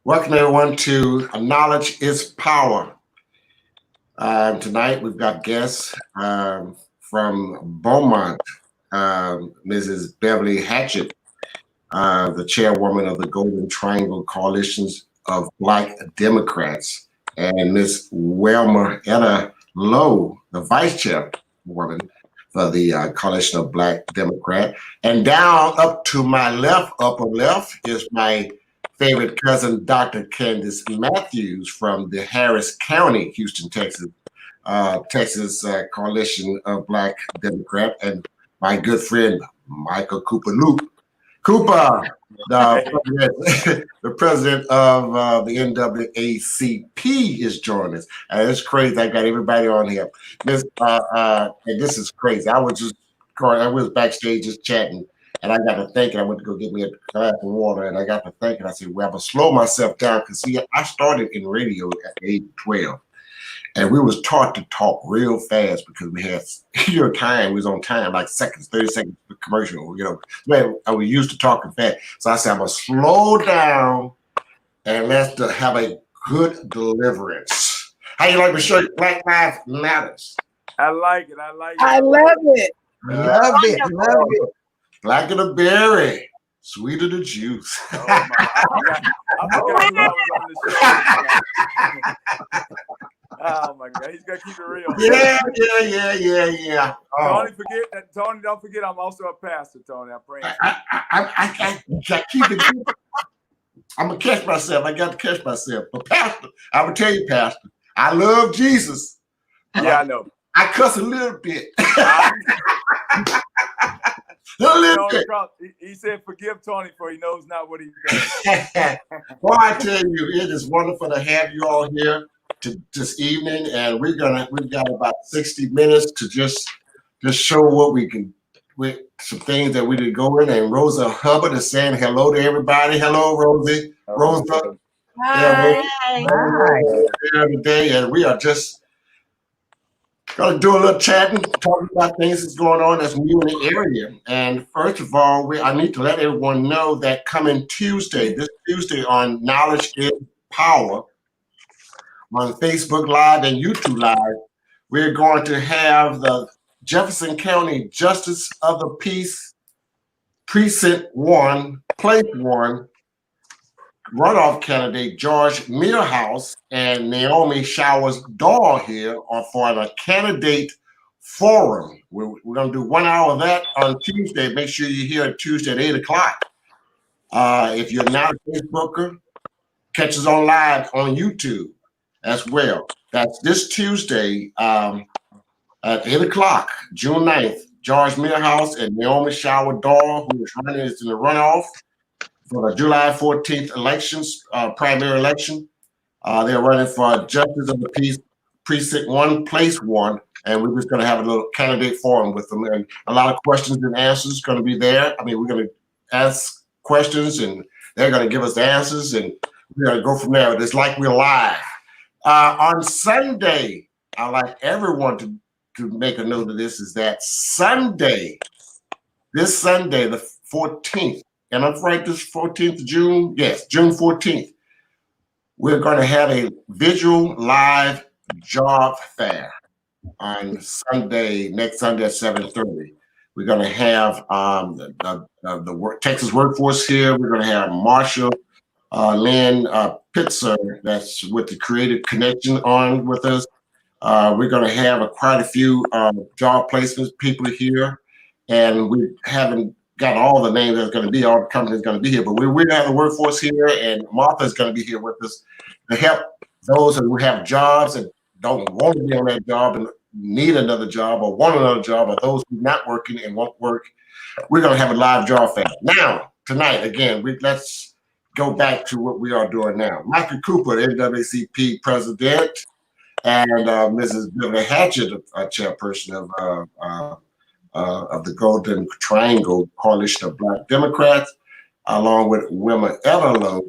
Welcome everyone to Knowledge is Power. Tonight we've got guests from Beaumont, Mrs. Beverly Hatchett, the chairwoman of the Golden Triangle Coalitions of Black Democrats, and Ms. Wilma Etta Lowe, the vice chairwoman for the Coalition of Black Democrat. And down up to my left, upper left, is my favorite cousin, Dr. Candice Matthews from the Harris County, Houston, Texas, Coalition of Black Democrat, and my good friend, Michael Cooper Loop. Cooper, the president of the NAACP is joining us. And it's crazy. I got everybody on here. And this is crazy. I was backstage just chatting. And I got to thinking, I went to go get me a glass of water, and I got to thinking, I said, well, I'm going to slow myself down because, see, I started in radio at age 12, and we was taught to talk real fast because we had your time. We was on time, like 30 seconds per commercial, Man, I was used to talking fast. So I said, I'm going to slow down, and let's have a good deliverance. How you like to show Black Lives Matters? I like it. I like it. I love it. Love it. Love it. Black of the berry, sweet of the juice. Oh my, I forgot I was on the show. Oh my God, he's gonna keep it real. Yeah. Tony, Tony, don't forget, I'm also a pastor, Tony. I'm praying. I keep it. I'm gonna catch myself. I got to catch myself. But Pastor, I will tell you, Pastor, I love Jesus. Yeah, I know. I cuss a little bit. He said, "Forgive Tony, for he knows not what he does." Well, I tell you, it is wonderful to have you all here this evening, and we've got about 60 minutes to just show what we can with some things that we did going. And Rosa Hubbard is saying hello to everybody. Hello, Rosie. Rosa. Hi. Here today, and we are just gonna do a little chatting, talking about things that's going on that's new in the area. And first of all, I need to let everyone know that coming this Tuesday on Knowledge is Power, on Facebook Live and YouTube Live, we're going to have the Jefferson County Justice of the Peace Precinct 1, Place 1, runoff candidate George Mearhouse and Naomi Showers Dahl here for a candidate forum. We're going to do 1 hour of that on Tuesday. Make sure you're here Tuesday at 8 o'clock. If you're not a Facebooker, catch us on live on YouTube as well. That's this Tuesday at 8 o'clock, June 9th. George Mearhouse and Naomi Showers Dahl, who is running in the runoff for the July 14th elections, primary election. They're running for Justice of the Peace Precinct 1, Place 1, and we're just going to have a little candidate forum with them, and a lot of questions and answers going to be there. I mean, we're going to ask questions, and they're going to give us the answers, and we're going to go from there. It's like we're live. On Sunday, I'd like everyone to make a note of this, is that this Sunday, the 14th, and I'm right, this 14th of June? Yes, June 14th. We're going to have a visual live job fair on Sunday, next Sunday at 7:30. We're going to have the Texas workforce here. We're going to have Marshall Lynn Pitzer, that's with the Creative Connection, on with us. We're going to have quite a few job placements people here, and we haven't got all the names that's going to be, all the companies going to be here, but we're going to have the workforce here, and Martha's going to be here with us to help those who have jobs and don't want to be on that job and need another job or want another job, or those who are not working and won't work. We're going to have a live job fair. Now, tonight, again, let's go back to what we are doing now. Michael Cooper, the NAACP president, and Mrs. Beverly Hatchett, chairperson of the Golden Triangle Coalition of Black Democrats, along with Wilma Etta Lowe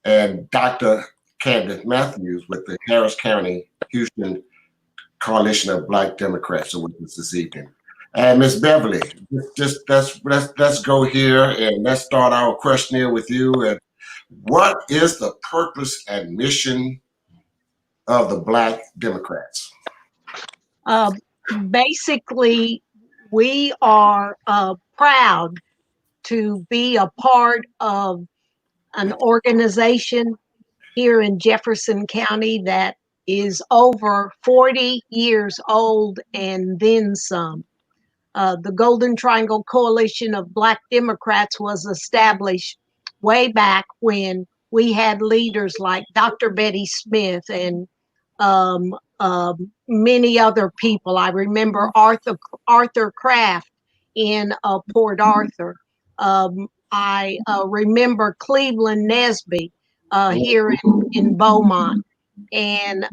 and Dr. Candice Matthews with the Harris County Houston Coalition of Black Democrats are with us this evening. And Ms. Beverly, let's go here and let's start our questionnaire with you. And What is the purpose and mission of the Black Democrats? Basically, we are proud to be a part of an organization here in Jefferson County that is over 40 years old and then some. The Golden Triangle Coalition of Black Democrats was established way back when we had leaders like Dr. Betty Smith and many other people. I remember Arthur Kraft in Port Arthur. I remember Cleveland Nesby here in Beaumont, and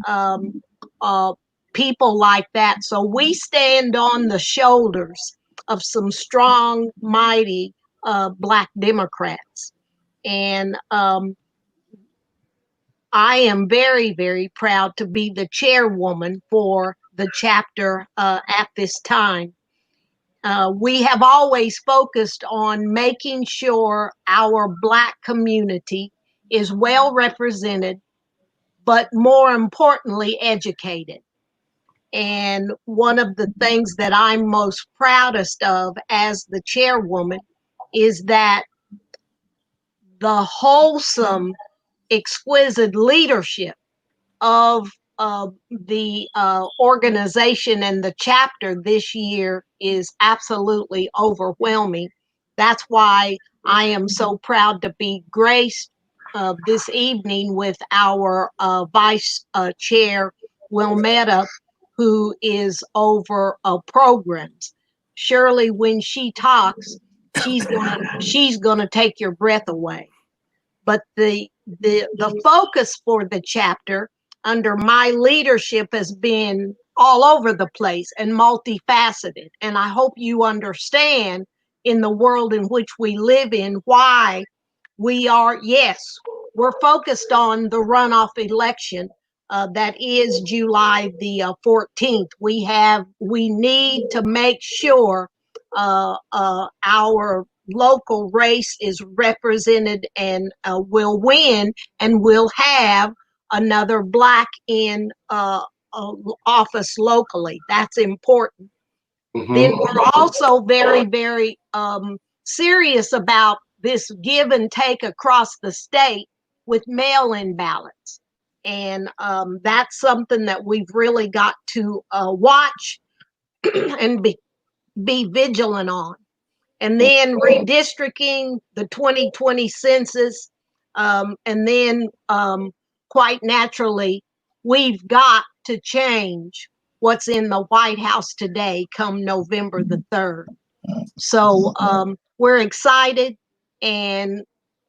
people like that. So we stand on the shoulders of some strong, mighty Black Democrats. And I am very, very proud to be the chairwoman for the chapter at this time. We have always focused on making sure our Black community is well represented, but more importantly, educated. And one of the things that I'm most proudest of as the chairwoman is that the wholesome, exquisite leadership of the organization and the chapter this year is absolutely overwhelming. That's why I am so proud to be graced this evening with our Vice Chair, Wilmetta, who is over programs. Surely when she talks, she's gonna take your breath away. But the focus for the chapter under my leadership has been all over the place and multifaceted. And I hope you understand in the world in which we live in why we are, yes, we're focused on the runoff election that is July the 14th. We need to make sure our local race is represented and will win, and will have another Black in office locally. That's important. Then we're also very, very serious about this give and take across the state with mail-in ballots. And that's something that we've really got to watch and be vigilant on. And then redistricting, the 2020 census, and then quite naturally, we've got to change what's in the White House today come November the 3rd. So we're excited, and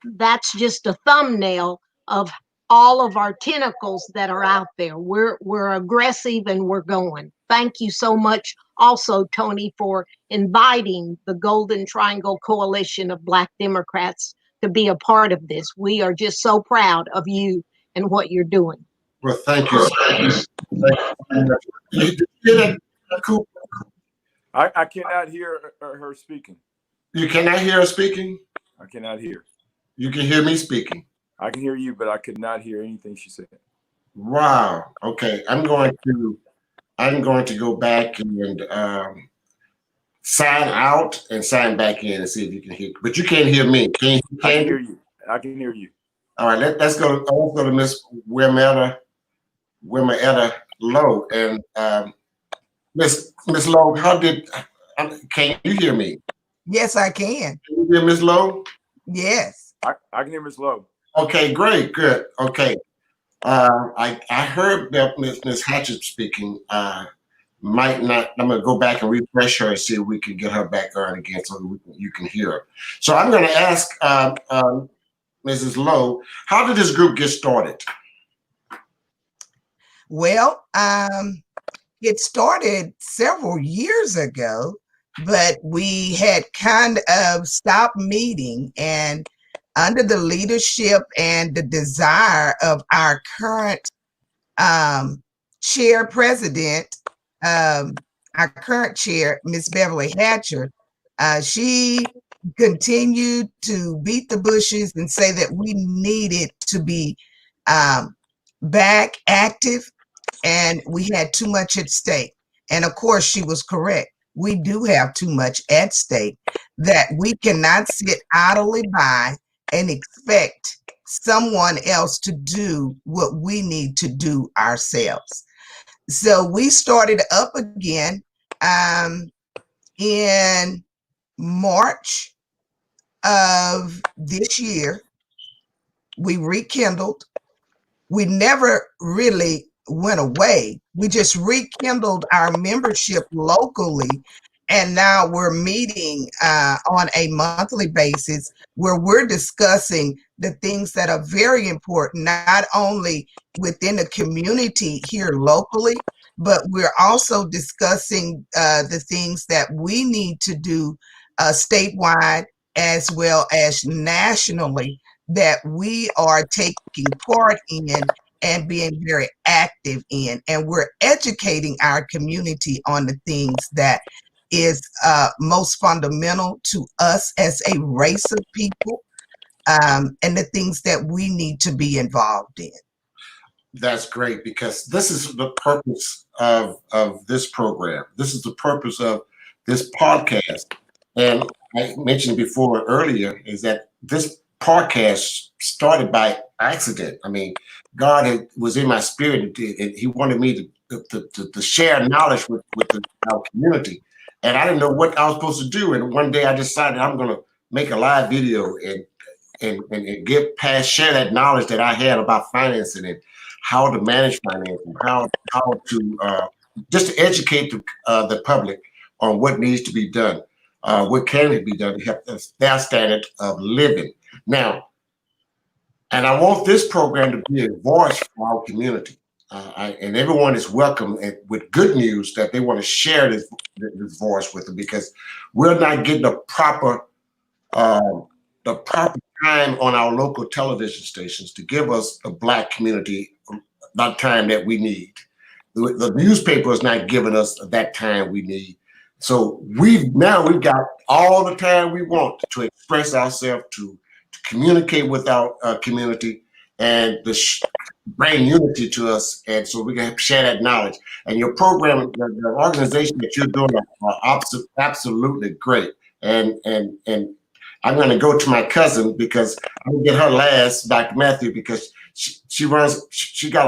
that's just a thumbnail of all of our tentacles that are out there. We're aggressive and we're going. Thank you so much also, Tony, for inviting the Golden Triangle Coalition of Black Democrats to be a part of this. We are just so proud of you and what you're doing. Well, thank you. Did you hear that, Cooper? I cannot hear her speaking. You cannot hear her speaking? I cannot hear. You can hear me speaking. I can hear you, but I could not hear anything she said. Wow. Okay. I'm going to go back and sign out and sign back in and see if you can hear. But you can't hear me. I can hear you. I can hear you. All right. Let's go to Miss Wilmetta Lowe, and Miss Lowe. Can you hear me? Yes, I can. Can you hear Miss Lowe? Yes. I can hear Miss Lowe. Okay, great, good. Okay. I heard that Miss Hatchett speaking. Might not. I'm gonna go back and refresh her and see if we can get her back on again so you can hear her. So I'm gonna ask Mrs. Lowe, how did this group get started? Well, it started several years ago, but we had kind of stopped meeting, and under the leadership and the desire of our current chair president, our current chair, Miss Beverly Hatcher, she continued to beat the bushes and say that we needed to be back active, and we had too much at stake. And of course, she was correct. We do have too much at stake, that we cannot sit idly by and expect someone else to do what we need to do ourselves. So we started up again in March of this year. We rekindled. We never really went away. We just rekindled our membership locally. And now we're meeting on a monthly basis where we're discussing the things that are very important, not only within the community here locally, but we're also discussing the things that we need to do statewide as well as nationally, that we are taking part in and being very active in. And we're educating our community on the things that is most fundamental to us as a race of people, and the things that we need to be involved in. That's great, because this is the purpose of this program. This is the purpose of this podcast. And I mentioned before earlier is that this podcast started by accident. I mean, God was in my spirit, and He wanted me to share knowledge with our community. And I didn't know what I was supposed to do. And one day I decided I'm going to make a live video and share that knowledge that I had about financing and how to manage finance, and how to just to educate the public on what needs to be done, what can be done to help their standard of living. Now, and I want this program to be a voice for our community. And everyone is welcome with good news that they want to share this voice with them, because we're not getting the proper time on our local television stations to give us the Black community the time that we need. The newspaper is not giving us that time we need. So we've got all the time we want to express ourselves, to communicate with our community, and to bring unity to us, and so we can share that knowledge. And your program, the organization that you're doing, are absolutely great. And I'm going to go to my cousin, because I'm going to get her last, Dr. Matthew, because she got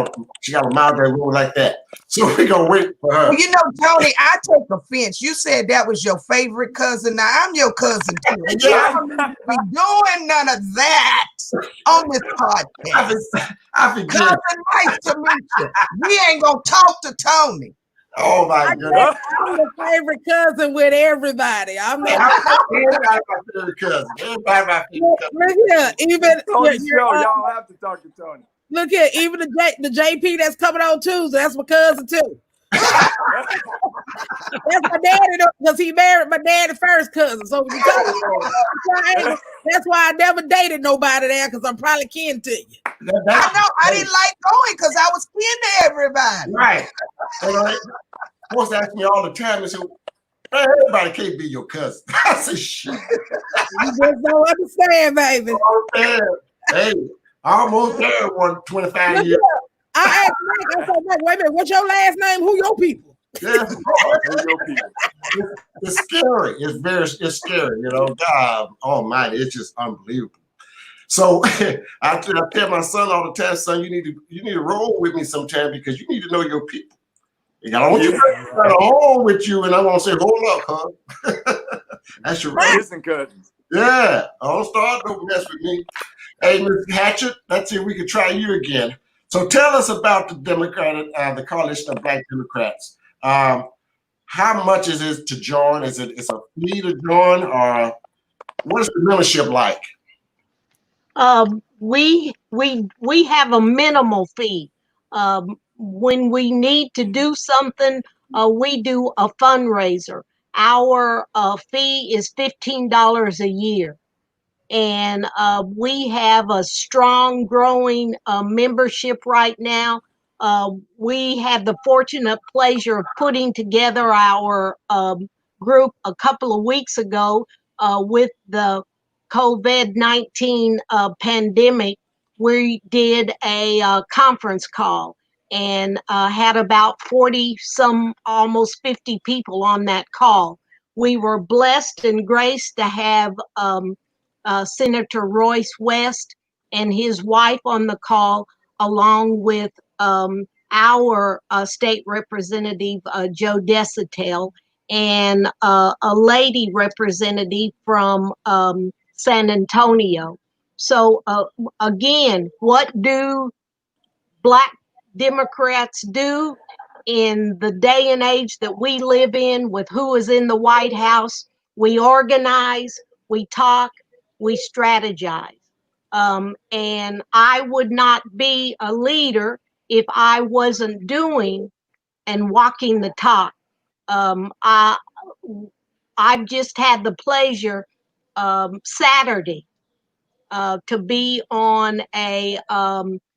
a migraine room like that. So we're going to wait for her. Well, you know, Tony, I take offense. You said that was your favorite cousin. Now, I'm your cousin, too. And you don't need to be doing none of that on this podcast. Cousin, nice to meet you. We ain't going to talk to Tony. Oh, my goodness. I'm the favorite cousin with everybody. I'm not. Everybody my favorite cousin. Everybody my favorite cousin. Look here, even Tony show, y'all have to talk to Tony. look here, even the JP that's coming on Tuesday, that's my cousin too. That's my daddy, because he married my daddy's first cousin. So when you that's why I never dated nobody there, because I'm probably kin to you. I know. I didn't like going because I was kin to everybody. Right. Folks ask me all the time, and say, "Man, everybody can't be your cousin." I say, "Shit." You just don't understand, baby. Hey, I almost there 25 years. I asked Mike, I said, Mike, wait a minute, what's your last name? Who your people? Yeah. It's scary. It's scary, you know. God Almighty, it's just unbelievable. So I tell my son all the time, son, you need to roll with me sometime, because you need to know your people. I don't want you to run home with you, and I want to say, hold up, huh? That's your right. Listen, cousins. Yeah, don't start, don't mess with me. Hey, Ms. Hatchett, let's see if we can try you again. So tell us about the the Coalition of Black Democrats. How much is it to join? Is it a fee to join, or what is the membership like? We have a minimal fee. When we need to do something, we do a fundraiser. Our fee is $15 a year. And we have a strong, growing membership right now. We had the fortunate pleasure of putting together our group a couple of weeks ago. with the COVID-19 pandemic, we did a conference call and had about 40 some, almost 50 people on that call. We were blessed and graced to have Senator Royce West and his wife on the call, along with our state representative, Joe Desatel, and a lady representative from San Antonio. So again, what do Black Democrats do in the day and age that we live in with who is in the White House? We organize, we talk, we strategize. And I would not be a leader if I wasn't doing and walking the talk. I've just had the pleasure Saturday to be on a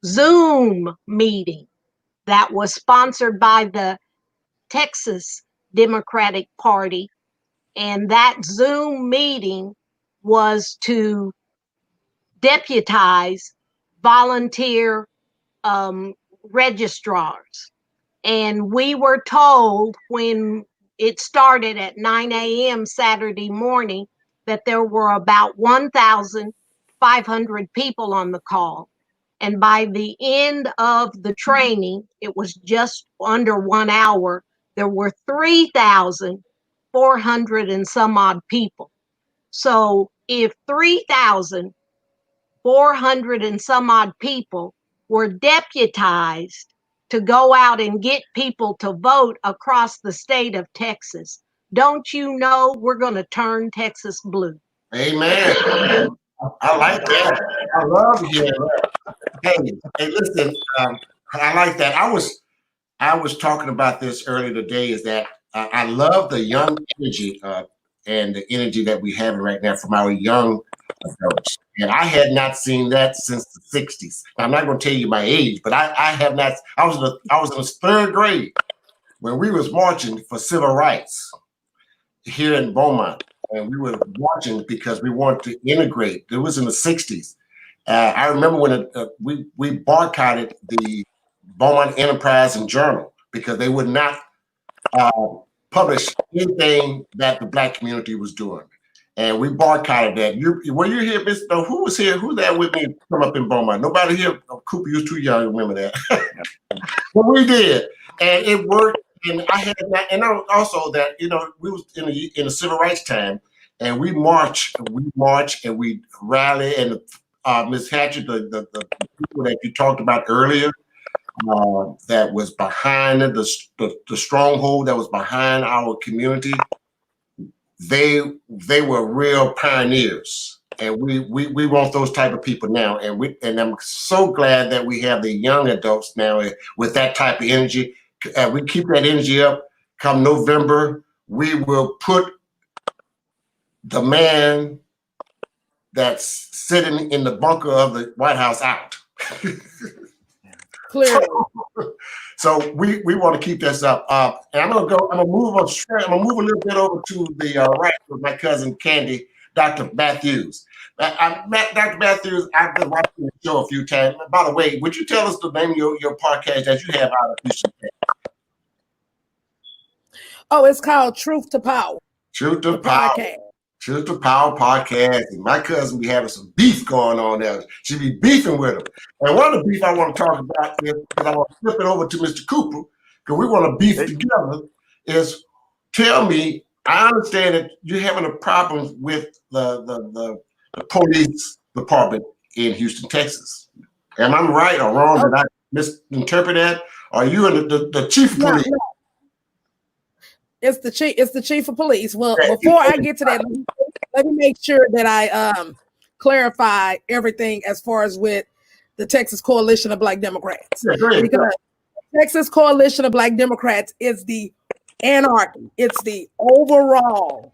Zoom meeting that was sponsored by the Texas Democratic Party. And that Zoom meeting was to deputize volunteer registrars. And we were told when it started at 9 a.m. Saturday morning that there were about 1,500 people on the call. And by the end of the training, it was just under 1 hour, there were 3,400 and some odd people. So if 3,400 and some odd people were deputized to go out and get people to vote across the state of Texas, don't you know we're going to turn Texas blue? Amen. I like that. I love hearing that. Hey, listen, I like that. I was talking about this earlier today. Is that I love the young energy and the energy that we have right now from our young adults. And I had not seen that since the 60s. I'm not going to tell you my age, but I have not. I was in the third grade when we was marching for civil rights here in Beaumont, and we were marching because we wanted to integrate. It was in the 60s. I remember when we boycotted the Beaumont Enterprise and Journal because they would not publish anything that the Black community was doing. And we boycotted that. Were you here, Mr. Who was here? Who there with me come up in Beaumont? Nobody here. Cooper, you was too young to remember that. But we did. And it worked. And I had that. And also that, we was in the civil rights time, and we march, and we rally. And Ms. Hatchett, the people that you talked about earlier, that was behind the stronghold that was behind our community. They were real pioneers, and we want those type of people now. And I'm so glad that we have the young adults now with that type of energy. We keep that energy up. Come November, we will put the man that's sitting in the bunker of the White House out. Clearly. So we want to keep this up. And I'm gonna move a little bit over to the right with my cousin Candy, Dr. Matthews. Dr. Matthews, I've been watching the show a few times. By the way, would you tell us the name of your podcast that you have out of Houston? Oh, it's called Truth to Power. Truth to Power. Podcast. Truth to Power podcast. And my cousin be having some beef going on there. She be beefing with him. And one of the beef I want to talk about is, because I want to flip it over to Mr. Cooper, because we want to beef together, is tell me, I understand that you're having a problem with the police department in Houston, Texas. Am I right or wrong? Did I misinterpret that? Are you the chief of police? No. It's the chief of police. Well, before I get to that, let me make sure that I clarify everything as far as with the Texas Coalition of Black Democrats. Yeah, great. Because the Texas Coalition of Black Democrats is the anarchy. It's the overall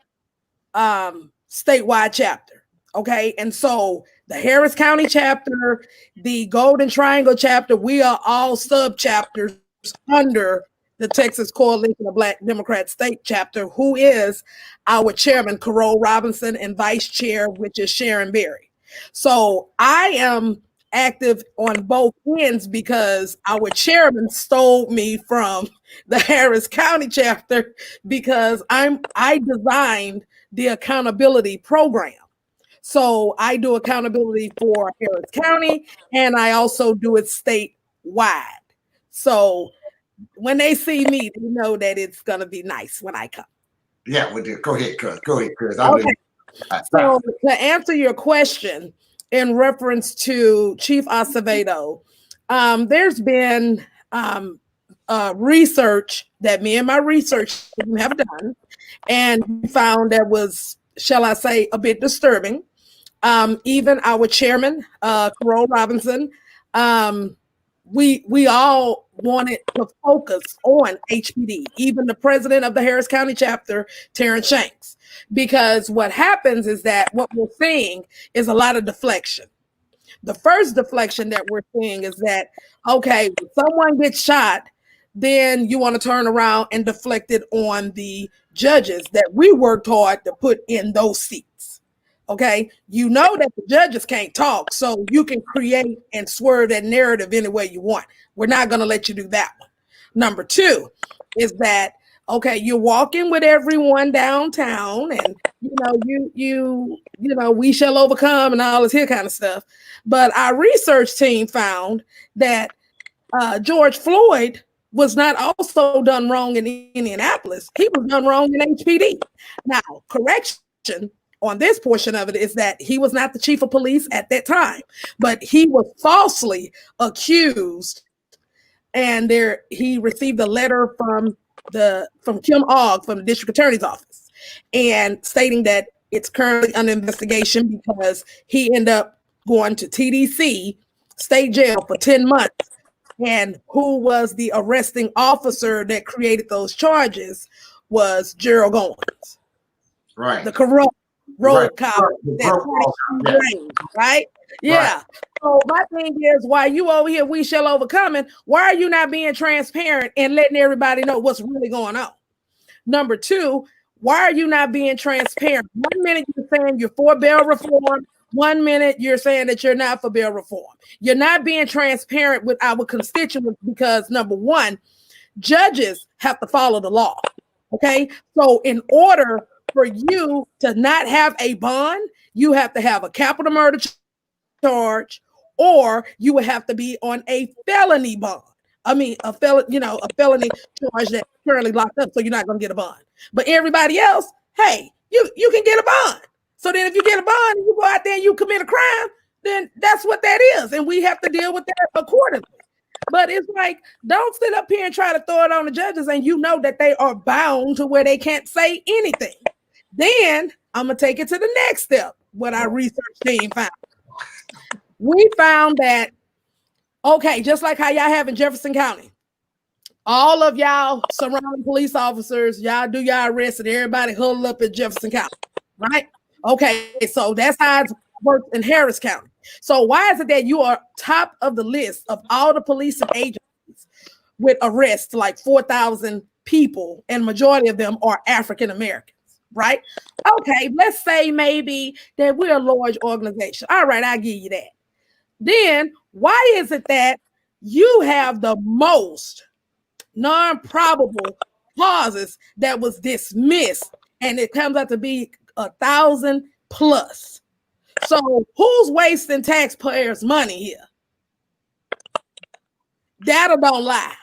statewide chapter. Okay. And so the Harris County chapter, the Golden Triangle chapter, we are all sub chapters under the Texas Coalition of Black Democrat State Chapter, who is our chairman, Carol Robinson, and vice chair, which is Sharon Berry. So I am active on both ends because our chairman stole me from the Harris County chapter because I designed the accountability program. So I do accountability for Harris County and I also do it statewide. So when they see me, they know that it's gonna be nice when I come. Yeah, we do. Go ahead, Chris. Go ahead, Chris. Okay. So to answer your question in reference to Chief Acevedo, there's been research that me and my research team have done, and we found that was, shall I say, a bit disturbing. Even our chairman, Carol Robinson, we all wanted to focus on HPD, even the president of the Harris County chapter, Terrence Shanks, because what happens is that what we're seeing is a lot of deflection. The first deflection that we're seeing is that, okay, when someone gets shot, then you want to turn around and deflect it on the judges that we worked hard to put in those seats. Okay, you know that the judges can't talk, so you can create and swerve that narrative any way you want. We're not going to let you do that one. Number two is that, okay, you're walking with everyone downtown, and you know, we shall overcome and all this here kind of stuff. But our research team found that George Floyd was not also done wrong in Indianapolis. He was done wrong in HPD. Now, correction on this portion of it is that he was not the chief of police at that time, but he was falsely accused, and he received a letter from Kim Ogg from the district attorney's office, and stating that it's currently under investigation because he ended up going to TDC state jail for 10 months. And who was the arresting officer that created those charges was Gerald Goins, right? The corrupt road cop right? Yeah. Right. So my thing is, why you over here, we shall overcome it, why are you not being transparent and letting everybody know what's really going on? Number two, why are you not being transparent? 1 minute you're saying you're for bail reform, 1 minute you're saying that you're not for bail reform. You're not being transparent with our constituents because, number one, judges have to follow the law. Okay, so in order for you to not have a bond, you have to have a capital murder charge, or you would have to be on a felony bond. I mean, a felony charge that's currently locked up, so you're not going to get a bond. But everybody else, hey, you can get a bond. So then if you get a bond and you go out there and you commit a crime, then that's what that is. And we have to deal with that accordingly. But it's like, don't sit up here and try to throw it on the judges and you know that they are bound to where they can't say anything. Then I'm going to take it to the next step, what our research team found. We found that, okay, just like how y'all have in Jefferson County, all of y'all surrounding police officers, y'all do y'all arrests and everybody huddle up in Jefferson County, right? Okay, so that's how it works in Harris County. So why is it that you are top of the list of all the police and agencies with arrests, like 4,000 people, and majority of them are African Americans, right? Okay, let's say maybe that we're a large organization. All right, I'll give you that. Then why is it that you have the most non-probable causes that was dismissed, and it comes out to be 1,000 plus? So who's wasting taxpayers' money here? Data don't lie.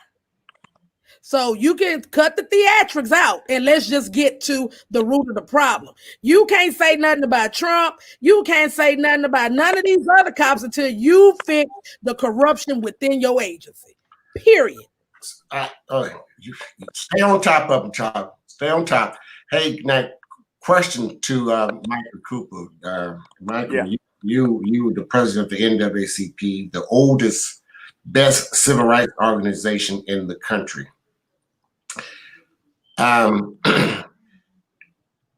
So you can cut the theatrics out and let's just get to the root of the problem. You can't say nothing about Trump. You can't say nothing about none of these other cops until you fix the corruption within your agency. Period. Stay on top of them, child. Stay on top. Hey, now, question to Michael Cooper. Michael, yeah. You the president of the NAACP, the oldest, best civil rights organization in the country.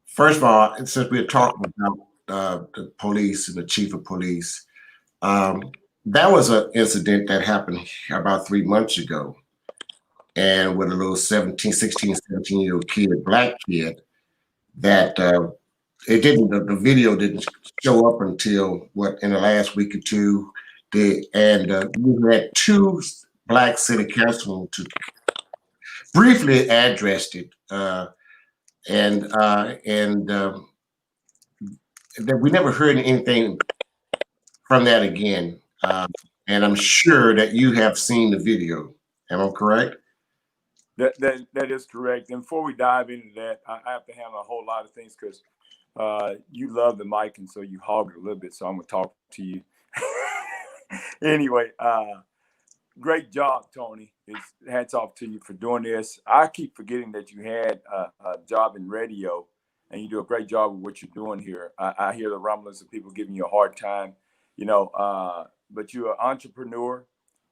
First of all, since we're talking about the police and the chief of police, that was an incident that happened about 3 months ago. and with a little 17, 16, 17-year-old kid, black kid, that it didn't, the video didn't show up until what, in the last week or two. We had two black city councilmen to briefly addressed it, and that we never heard anything from that again. And I'm sure that you have seen the video. Am I correct? That is correct. And before we dive into that, I have to handle a whole lot of things because you love the mic, and so you hog it a little bit. So I'm gonna talk to you anyway. Great job, Tony. Hats off to you for doing this. I keep forgetting that you had a job in radio, and you do a great job of what you're doing here. I hear the rumblings of people giving you a hard time, you know, but you're an entrepreneur,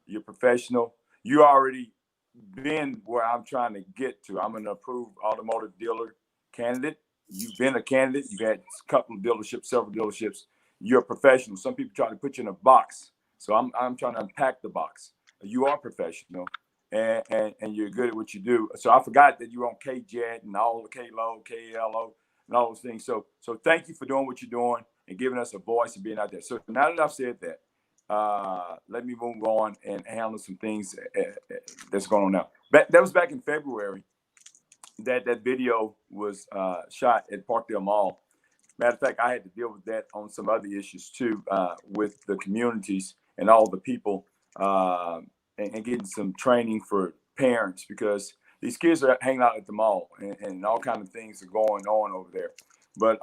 you're professional. You already been where I'm trying to get to. I'm an approved automotive dealer candidate. You've been a candidate. You've had a couple of dealerships, several dealerships. You're a professional. Some people try to put you in a box. So I'm trying to unpack the box. You are professional, and you're good at what you do. So I forgot that you're on KJET and all the KLOWE, KLO, and all those things. So thank you for doing what you're doing and giving us a voice and being out there. So now that I've said that, let me move on and handle some things that's going on now. That was back in February that video was shot at Parkdale Mall. Matter of fact, I had to deal with that on some other issues too, with the communities and all the people, and getting some training for parents, because these kids are hanging out at the mall and all kinds of things are going on over there. But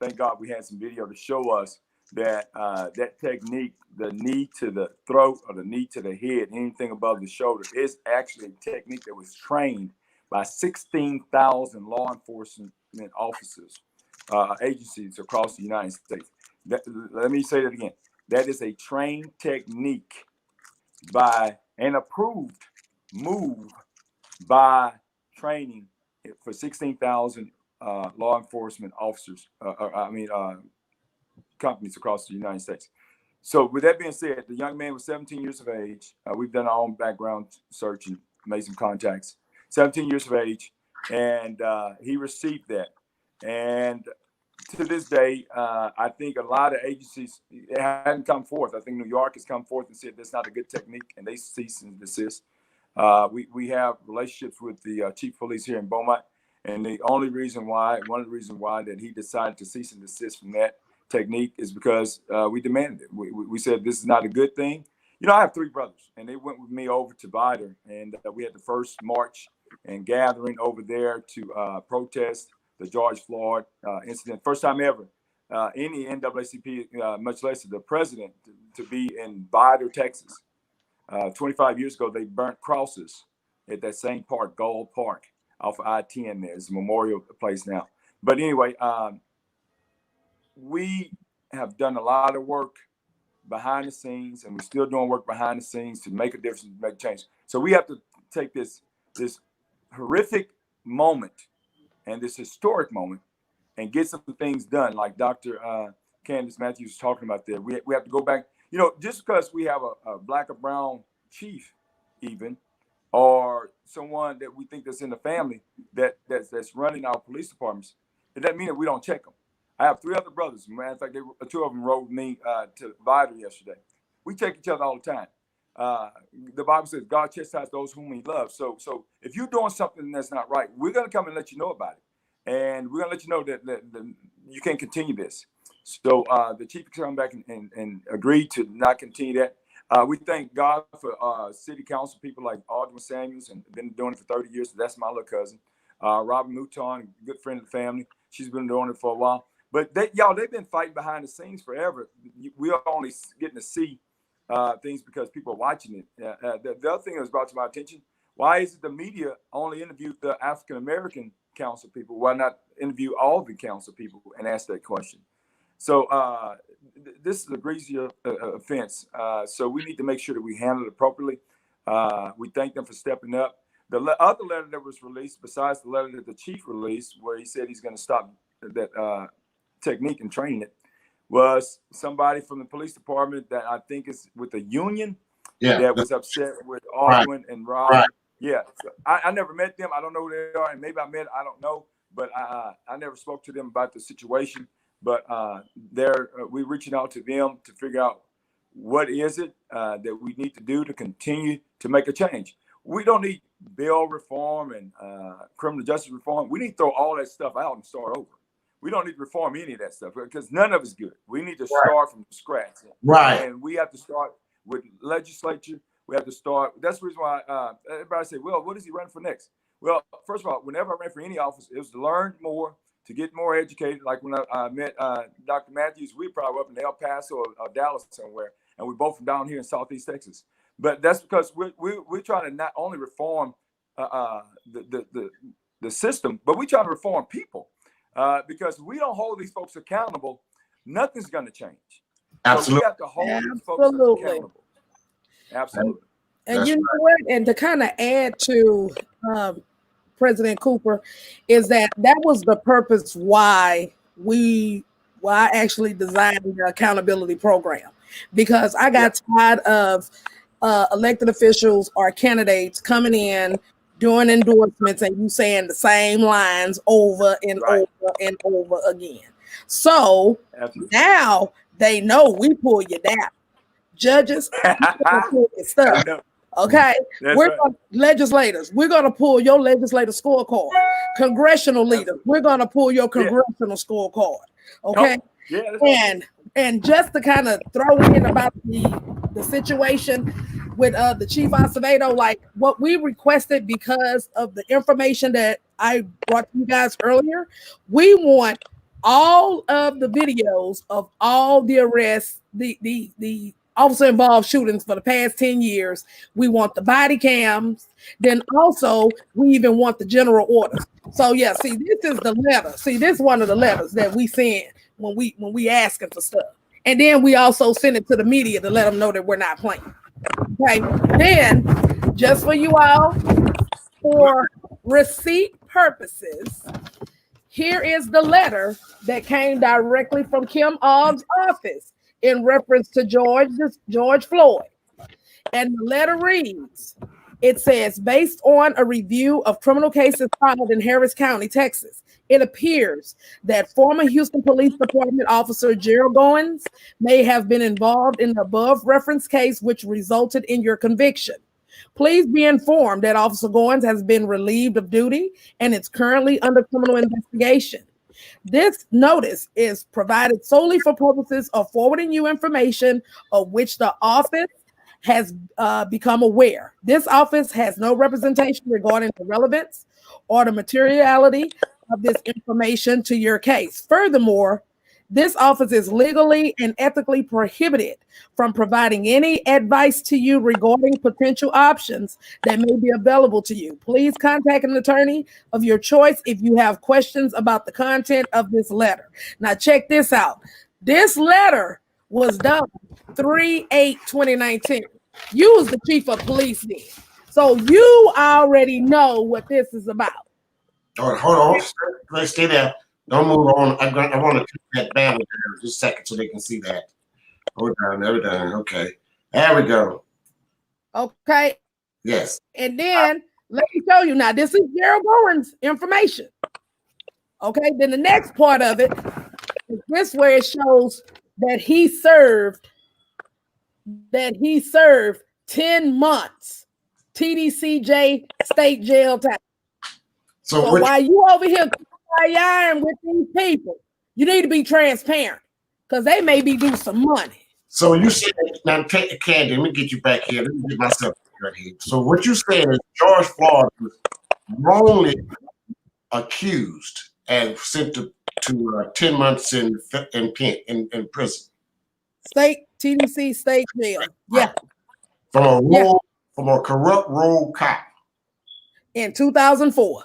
thank God we had some video to show us that that technique, the knee to the throat or the knee to the head, anything above the shoulder, is actually a technique that was trained by 16,000 law enforcement officers, agencies across the United States. Let me say that again. That is a trained technique by an approved move by training for 16,000 law enforcement officers, companies across the United States. So with that being said, the young man was 17 years of age. We've done our own background search and made some contacts. 17 years of age, and he received that. And to this day, I think a lot of agencies hadn't come forth. I think New York has come forth and said that's not a good technique, and they cease and desist. We have relationships with the chief of police here in Beaumont, and one of the reasons why that he decided to cease and desist from that technique is because we demanded it. We said this is not a good thing. You know, I have three brothers, and they went with me over to Vidor, and we had the first march and gathering over there to protest the George Floyd incident. First time ever any NAACP, much less the president, to be in Vidor, Texas. 25 years ago, they burnt crosses at that same park, Gold Park, off of I-10 there. It's a memorial place now. But anyway, we have done a lot of work behind the scenes, and we're still doing work behind the scenes to make a difference, make a change. So we have to take this horrific moment and this historic moment and get some things done, like Dr. Candice Matthews was talking about there. We have to go back. You know, just because we have a black or brown chief, even, or someone that we think that's in the family that's running our police departments, it doesn't mean that we don't check them. I have three other brothers. Matter of fact, two of them rode with me to Vidor yesterday. We check each other all the time. The Bible says God chastises those whom he loves. So if you're doing something that's not right, we're going to come and let you know about it. And we're going to let you know that you can't continue this. So the chief come back and agreed to not continue that. We thank God for city council people like Alderman Samuels, and been doing it for 30 years. So that's my little cousin. Robin Mouton, good friend of the family. She's been doing it for a while. But they've been fighting behind the scenes forever. We are only getting to see things because people are watching it. The other thing that was brought to my attention, why is it the media only interviewed the African-American council people? Why not interview all the council people and ask that question? So this is a greasier offense. So we need to make sure that we handle it appropriately. We thank them for stepping up. The other letter that was released, besides the letter that the chief released, where he said he's going to stop that technique and train it, was somebody from the police department that I think is with the union that was upset with Alderman and Rob. Yeah, so I never met them. I don't know who they are, and maybe I met. I don't know, but I never spoke to them about the situation. But we're reaching out to them to figure out what is it that we need to do to continue to make a change. We don't need bill reform and criminal justice reform. We need to throw all that stuff out and start over. We don't need to reform any of that stuff because none of it's good. We need to start from scratch. Right. And we have to start with legislature. We have to start. That's the reason why everybody say, well, what is he running for next? Well, first of all, whenever I ran for any office, it was to learn more, to get more educated. Like when I met Dr. Matthews, we probably up in El Paso or Dallas somewhere, and we're both down here in Southeast Texas. But that's because we're trying to not only reform the system, but we're trying to reform people. Because we don't hold these folks accountable, nothing's going to change. Absolutely. So we have to hold these folks accountable. Absolutely. And That's you know what? And to kind of add to President Cooper, is that was the purpose why I actually designed the accountability program, because I got tired of elected officials or candidates coming in doing endorsements and you saying the same lines over and over and over again. So now they know we pull you down. Judges, pull your stuff. Okay, legislators, we're gonna pull your legislative scorecard. Congressional leaders, we're gonna pull your congressional scorecard. Okay, and just to kind of throw in about the situation with the Chief Acevedo, like what we requested because of the information that I brought to you guys earlier, we want all of the videos of all the arrests, the officer involved shootings for the past 10 years. We want the body cams. Then also we even want the general orders. So yeah, see, this is the letter. See, this is one of the letters that we send when we asking for stuff. And then we also send it to the media to let them know that we're not playing. Okay, then just for you all, for receipt purposes, here is the letter that came directly from Kim Ogg's office in reference to George Floyd. And the letter reads, it says, based on a review of criminal cases filed in Harris County, Texas, it appears that former Houston Police Department officer Gerald Goins may have been involved in the above referenced case, which resulted in your conviction. Please be informed that Officer Goins has been relieved of duty and is currently under criminal investigation. This notice is provided solely for purposes of forwarding you information of which the office has become aware. This office has no representation regarding the relevance or the materiality of this information to your case. Furthermore, this office is legally and ethically prohibited from providing any advice to you regarding potential options that may be available to you. Please contact an attorney of your choice if you have questions about the content of this letter. Now check this out. This letter was done 3/8/2019. You was the chief of police then. So you already know what this is about. Hold on. Let's stay there. Don't move on. I want to keep that banner there just a second so they can see that. Hold on. Okay. There we go. Okay. Yes. And then let me show you now. This is Gerald Goins' information. Okay. Then the next part of it is this where it shows that he served 10 months TDCJ state jail time. So while you over here iron with these people, you need to be transparent because they may be due some money. So you said, now Candy, let me get you back here. Let me get myself right here. So what you said is George Floyd was wrongly accused and sent to 10 months in prison. State TDC state jail. Yeah. From a corrupt rogue cop. In 2004.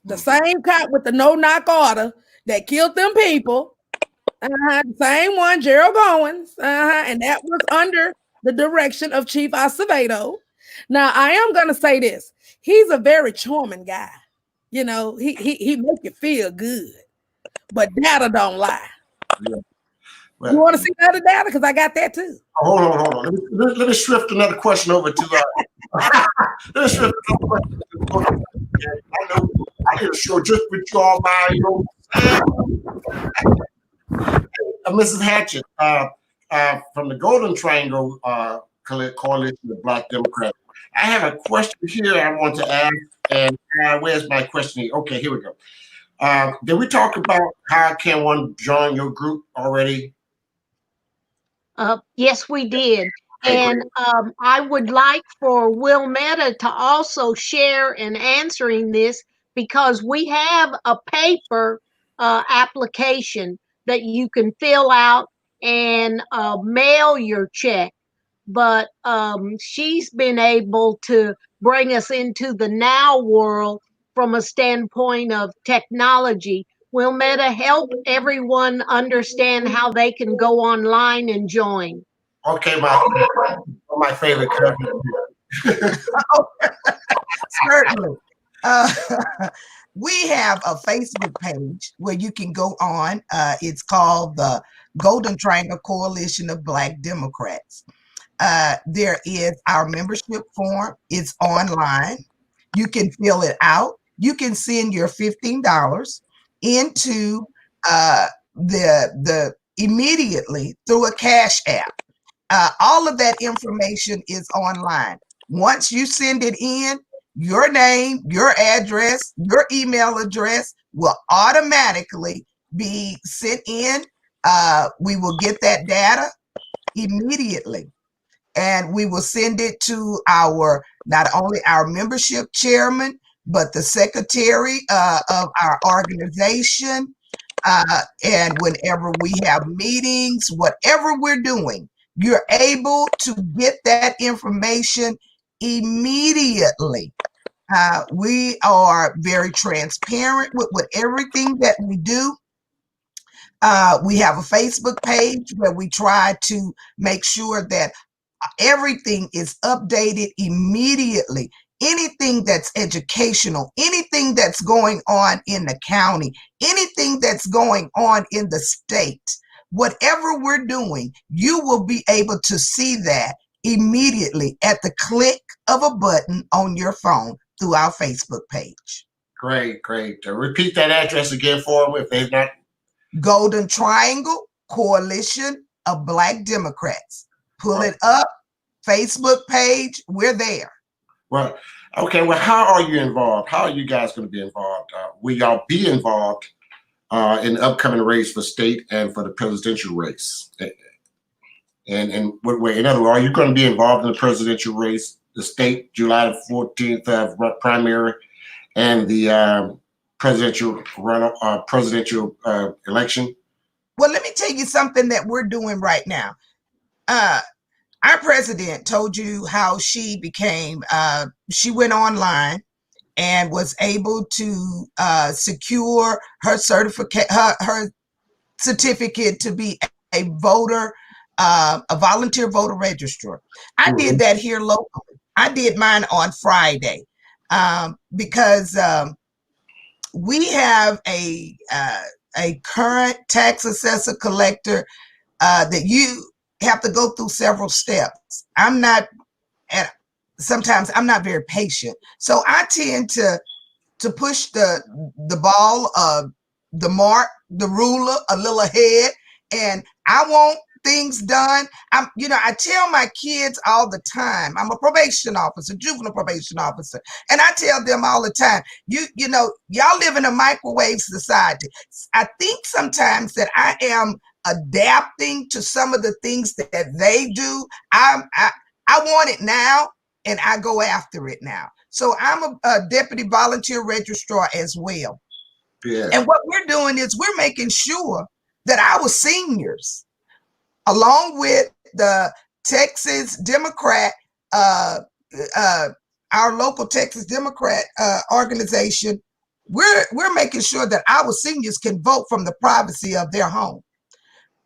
The same cop with the no-knock order that killed them people. The same one, Gerald Goins. And that was under the direction of Chief Acevedo. Now, I am going to say this. He's a very charming guy. You know, he make you feel good. But data don't lie. Yeah. Well, you want to see other data? Because I got that too. Hold on. Let me shift another question over to This is a question. I know I did a show just with you all by your Mrs. Hatchett from the Golden Triangle Coalition of Black Democrats. I have a question here I want to ask, and where's my question here? Okay, here we go. Did we talk about how can one join your group already? Yes, we did. Okay, And I would like for Wilmetta to also share in answering this, because we have a paper application that you can fill out and mail your check. But she's been able to bring us into the now world from a standpoint of technology. Wilmetta, help everyone understand how they can go online and join. Okay, my favorite cousin. Certainly. We have a Facebook page where you can go on. It's called the Golden Triangle Coalition of Black Democrats. There is our membership form. It's online. You can fill it out. You can send your $15 into the immediately through a cash app. All of that information is online. Once you send it in, your name, your address, your email address will automatically be sent in. We will get that data immediately, and we will send it to not only our membership chairman, but the secretary of our organization. And whenever we have meetings, whatever we're doing, you're able to get that information immediately. We are very transparent with everything that we do. We have a Facebook page where we try to make sure that everything is updated immediately. Anything that's educational, anything that's going on in the county, anything that's going on in the state, whatever we're doing, you will be able to see that immediately at the click of a button on your phone through our Facebook page. Great. Repeat that address again for them if they've not. Golden Triangle Coalition of Black Democrats. Pull it up, Facebook page, we're there. Well, okay. Well, how are you involved? How are you guys going to be involved? Will y'all be involved in the upcoming race for state and for the presidential race? And what way? In other words, are you going to be involved in the presidential race, the state July the 14th primary, and the presidential election? Well, let me tell you something that we're doing right now. Our president told you how she became, she went online and was able to secure her her certificate to be a voter, a volunteer voter registrar. I did that here locally. I did mine on Friday because we have a current tax assessor collector that you have to go through several steps. Sometimes I'm not very patient. So I tend to push the ball, the mark, the ruler a little ahead, and I want things done. I tell my kids all the time, I'm a probation officer, juvenile probation officer, and I tell them all the time, y'all live in a microwave society. I think sometimes that I am adapting to some of the things that they do. I want it now, and I go after it now. So I'm a deputy volunteer registrar as well. Yeah. And what we're doing is we're making sure that our seniors, along with the Texas Democrat, our local Texas Democrat organization, we're making sure that our seniors can vote from the privacy of their home.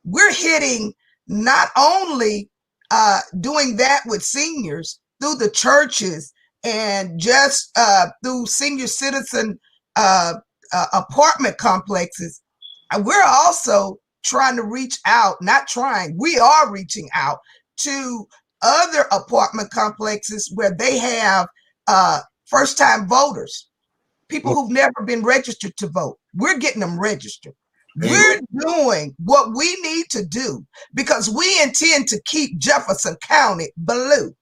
We're hitting not only doing that with seniors through the churches and just through senior citizen apartment complexes. We're also trying to reach out, we are reaching out to other apartment complexes where they have first-time voters, people who've never been registered to vote. We're getting them registered. We're doing what we need to do because we intend to keep Jefferson County blue.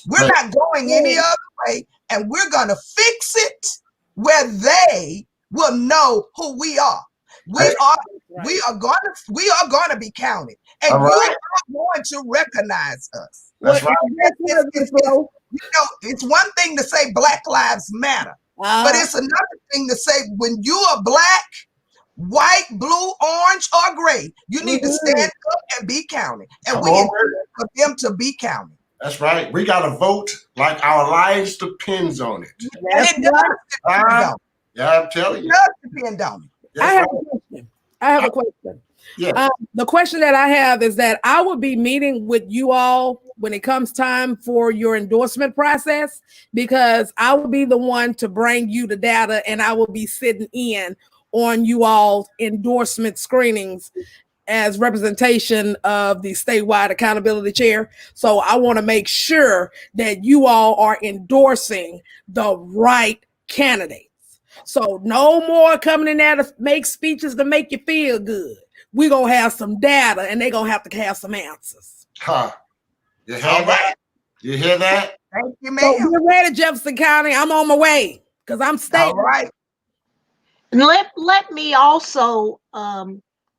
We're not going any other way, and we're going to fix it where they will know who we are. We are going to be counted, and you are going to recognize us. That's right. It's one thing to say Black Lives Matter, but it's another thing to say when you are black, white, blue, orange, or gray, you need to stand up and be counted. And we intend for them to be counted. That's right. We got to vote like our lives depends on it. And it does depend on it. Yeah, I'm telling you. It does depend on it. I have a question. Yeah. The question that I have is that I will be meeting with you all when it comes time for your endorsement process, because I will be the one to bring you the data, and I will be sitting in on you all endorsement screenings as representation of the statewide accountability chair. So I want to make sure that you all are endorsing the right candidates. So no more coming in there to make speeches to make you feel good. We're going to have some data, and they're going to have some answers. Huh. You hear that? You hear that? Thank you, So ma'am. we're ready, Jefferson County. I'm on my way because I'm staying. All right. And let me also,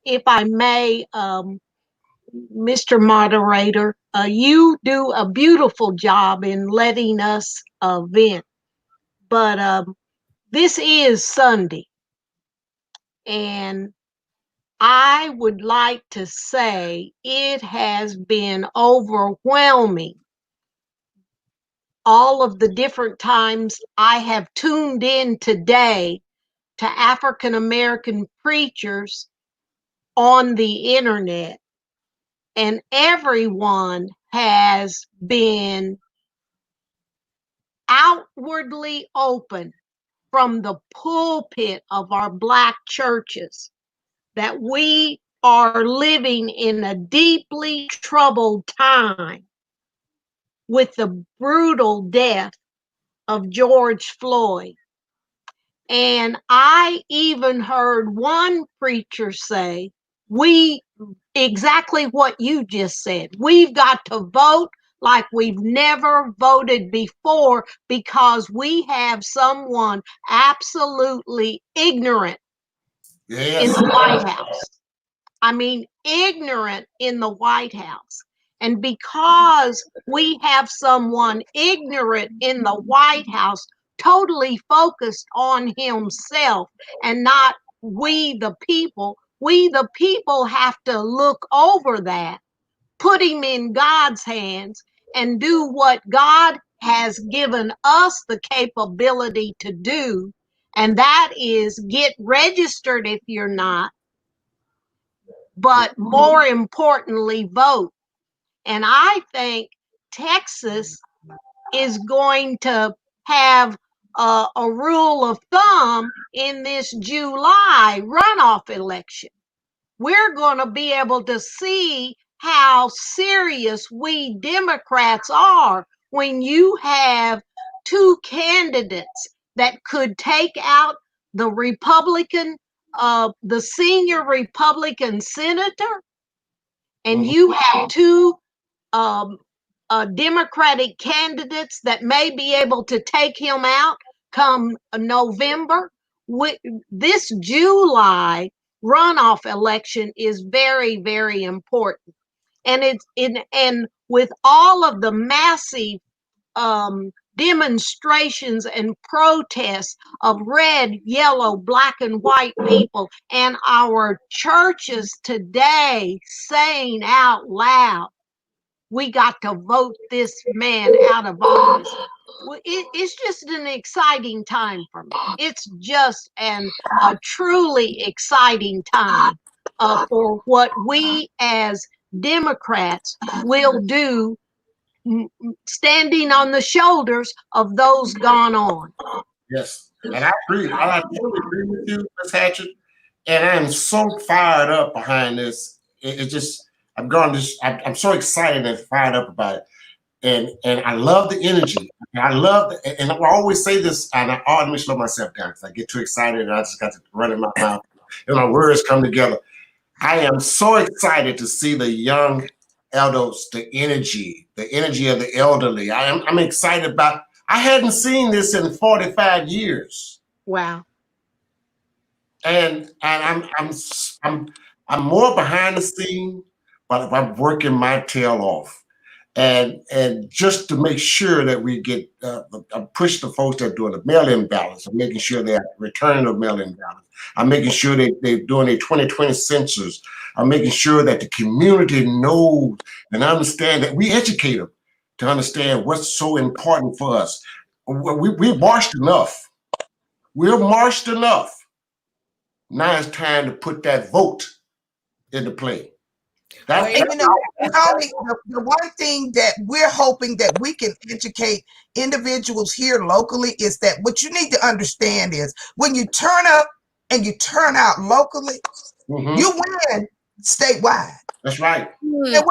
if I may, Mr. Moderator, you do a beautiful job in letting us vent. But this is Sunday, and I would like to say it has been overwhelming. All of the different times I have tuned in today to African American preachers on the internet, and everyone has been outwardly open from the pulpit of our Black churches that we are living in a deeply troubled time with the brutal death of George Floyd. And I even heard one preacher say, exactly what you just said. We've got to vote like we've never voted before because we have someone absolutely ignorant in the White House. I mean, ignorant in the White House. And because we have someone ignorant in the White House, totally focused on himself and not we the people have to look over that, put him in God's hands, and do what God has given us the capability to do. And that is get registered if you're not, but more importantly, vote. And I think Texas is going to have a rule of thumb in this July runoff election. We're going to be able to see how serious we Democrats are when you have two candidates that could take out the Republican, the senior Republican senator, and you have two Democratic candidates that may be able to take him out come November. This July runoff election is very, very important. And and with all of the massive demonstrations and protests of red, yellow, black, and white people, and our churches today saying out loud, we got to vote this man out of office. It's just an exciting time for me. It's just a truly exciting time for what we as Democrats will do, standing on the shoulders of those gone on. Yes, and I agree. I totally agree with you, Ms. Hatchett. And I am so fired up behind this. It just, I'm so excited and fired up about it. And I love the energy. I And I love, and I always say this, and let me slow myself down because I get too excited and I just got to run in my mouth and my words come together. I am so excited to see the young adults, the energy of the elderly. I'm excited about. I hadn't seen this in 45 years. Wow. And I'm more behind the scene, but I'm working my tail off. And just to make sure that we get push the folks that are doing the mail-in ballots. I'm making sure they're returning the mail-in ballots. I'm making sure they're doing a 2020 census. I'm making sure that the community knows and understand that we educate them to understand what's so important for us. We've marched enough. We're marched enough. Now it's time to put that vote into play. And you know, the one thing that we're hoping that we can educate individuals here locally is that what you need to understand is when you turn up and you turn out locally, you win statewide. That's right. And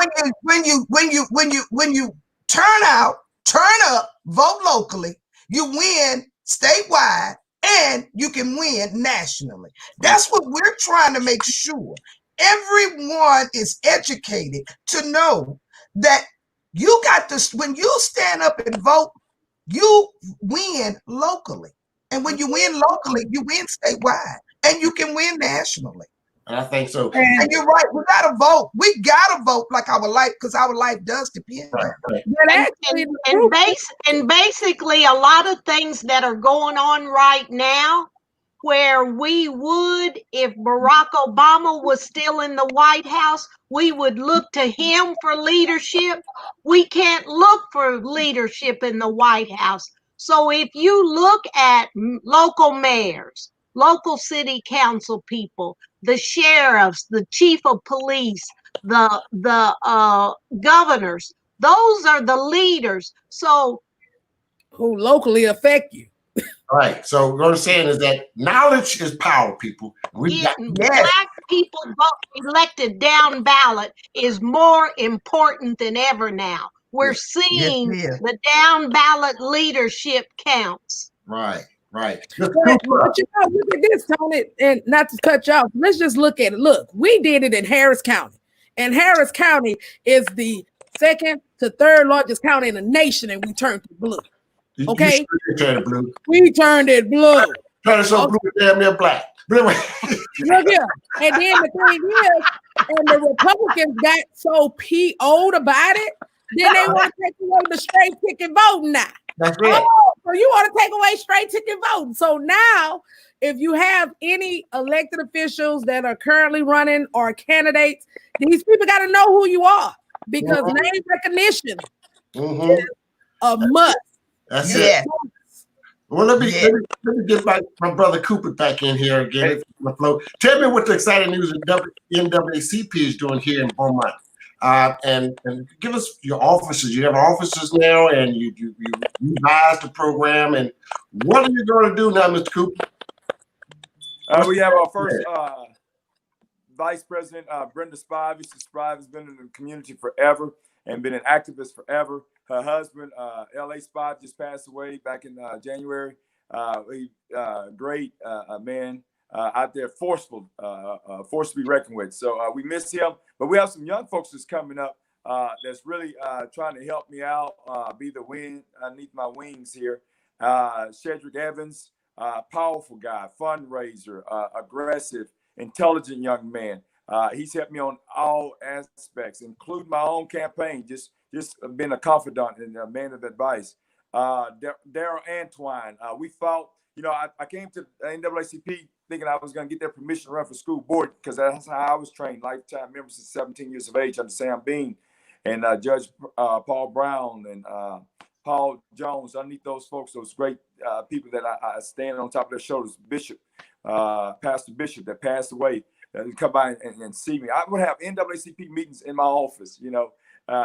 when you turn out, turn up, vote locally, you win statewide and you can win nationally. That's what we're trying to make sure. Everyone is educated to know that you got this. When you stand up and vote, you win locally. And when you win locally, you win statewide and you can win nationally. I think so. And you're right. We got to vote. We got to vote like our life, because our life does depend on it. And basically, a lot of things that are going on right now, where we would, if Barack Obama was still in the White House, we would look to him for leadership. We can't look for leadership in the White House. So if you look at local mayors, local city council people, the sheriffs, the chief of police, the governors, those are the leaders. So who locally affect you. All right. So what I'm saying is that knowledge is power, people. Black people elected down ballot is more important than ever now. We're seeing the down ballot leadership counts. Right. Right. But you know, look at this, Tony, and not to cut you off. Let's just look at it. Look, we did it in Harris County, and Harris County is the second to third largest county in the nation, and we turned it blue. Okay, we turned it blue. We turned it blue. Turned it so blue, damn near black. Look here, and then the thing is, and the Republicans got so PO'd about it, then they want to take away the straight ticket voting now. That's right. Oh, so you want to take away straight ticket voting. So now, if you have any elected officials that are currently running or candidates, these people got to know who you are, because name recognition is a must. That's it. Well, let me get my brother Cooper back in here and get it from the flow. Tell me what the exciting news that NAACP is doing here in Beaumont. And give us your offices. You have offices now, and you revised the program. And what are you going to do now, Mr. Cooper? We have our first Vice President, Brenda Spivey. Spivey has been in the community forever and been an activist forever. Her husband, L.A. Spivey, just passed away back in January. Great man. Out there, forceful to be reckoned with. So we miss him, but we have some young folks that's coming up that's really trying to help me out, be the wind underneath my wings here. Shedrick Evans, powerful guy, fundraiser, aggressive, intelligent young man. He's helped me on all aspects, including my own campaign, just being a confidant and a man of advice. Daryl Antwine, we fought. You know, I came to NAACP thinking I was going to get their permission to run for school board, because that's how I was trained, lifetime member since 17 years of age under Sam Bean and Judge Paul Brown and Paul Jones. Underneath those folks, those great people that I stand on top of their shoulders, Bishop, Pastor Bishop that passed away, come by and see me. I would have NAACP meetings in my office, you know.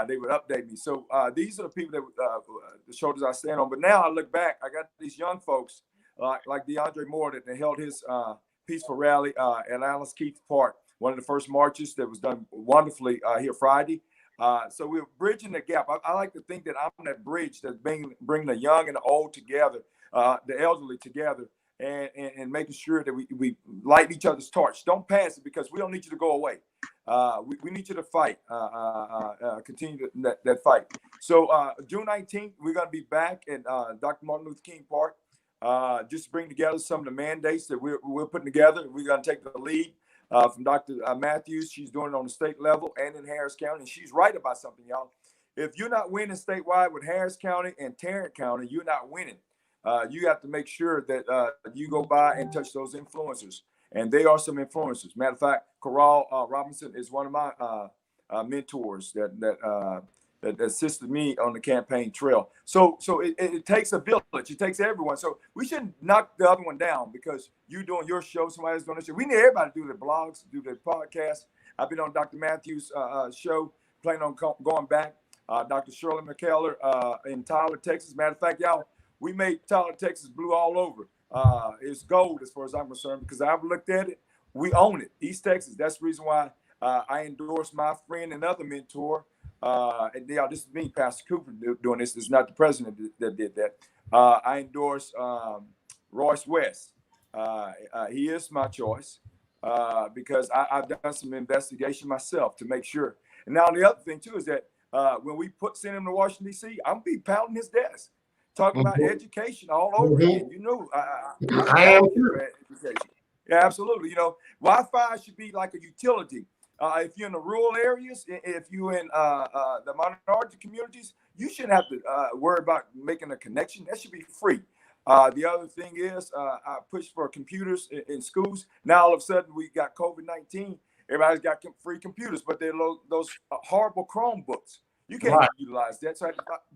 They would update me. So these are the people that the shoulders I stand on. But now I look back, I got these young folks like DeAndre Moore that held his peaceful rally at Alice Keith Park, one of the first marches that was done wonderfully here Friday. So we're bridging the gap. I like to think that I'm that bridge that's bringing the young and the old together, the elderly together, and making sure that we light each other's torch. Don't pass it, because we don't need you to go away. We need you to fight, continue that fight. So June 19th, we're going to be back at Dr. Martin Luther King Park, just to bring together some of the mandates that we're putting together. We're going to take the lead from Dr. Matthews. She's doing it on the state level and in Harris County. And she's right about something, y'all. If you're not winning statewide with Harris County and Tarrant County, you're not winning. You have to make sure that you go by and touch those influencers. And they are some influencers. Matter of fact, Corral Robinson is one of my mentors that assisted me on the campaign trail. So it takes a village. It takes everyone. So we shouldn't knock the other one down because you're doing your show, somebody's doing a show. We need everybody to do their blogs, do their podcasts. I've been on Dr. Matthews' show, planning on going back. Dr. Shirley McKellar in Tyler, Texas. Matter of fact, y'all, we made Tyler, Texas blue all over. It's gold as far as I'm concerned, because I've looked at it. We own it, East Texas. That's the reason why I endorsed my friend and other mentor. And y'all, this is me, Pastor Cooper, doing this. It's not the president that did that. I endorse Royce West. He is my choice because I've done some investigation myself to make sure. And now the other thing too is that when we send him to Washington D.C., I'm be pounding his desk, talking about education all over again. You know, I am education. Yeah, absolutely. You know, Wi-Fi should be like a utility. If you're in the rural areas, if you're in the minority communities, you shouldn't have to worry about making a connection. That should be free. The other thing is I push for computers in schools. Now, all of a sudden, we got COVID-19. Everybody's got free computers, but they're those horrible Chromebooks. You can't utilize that. So I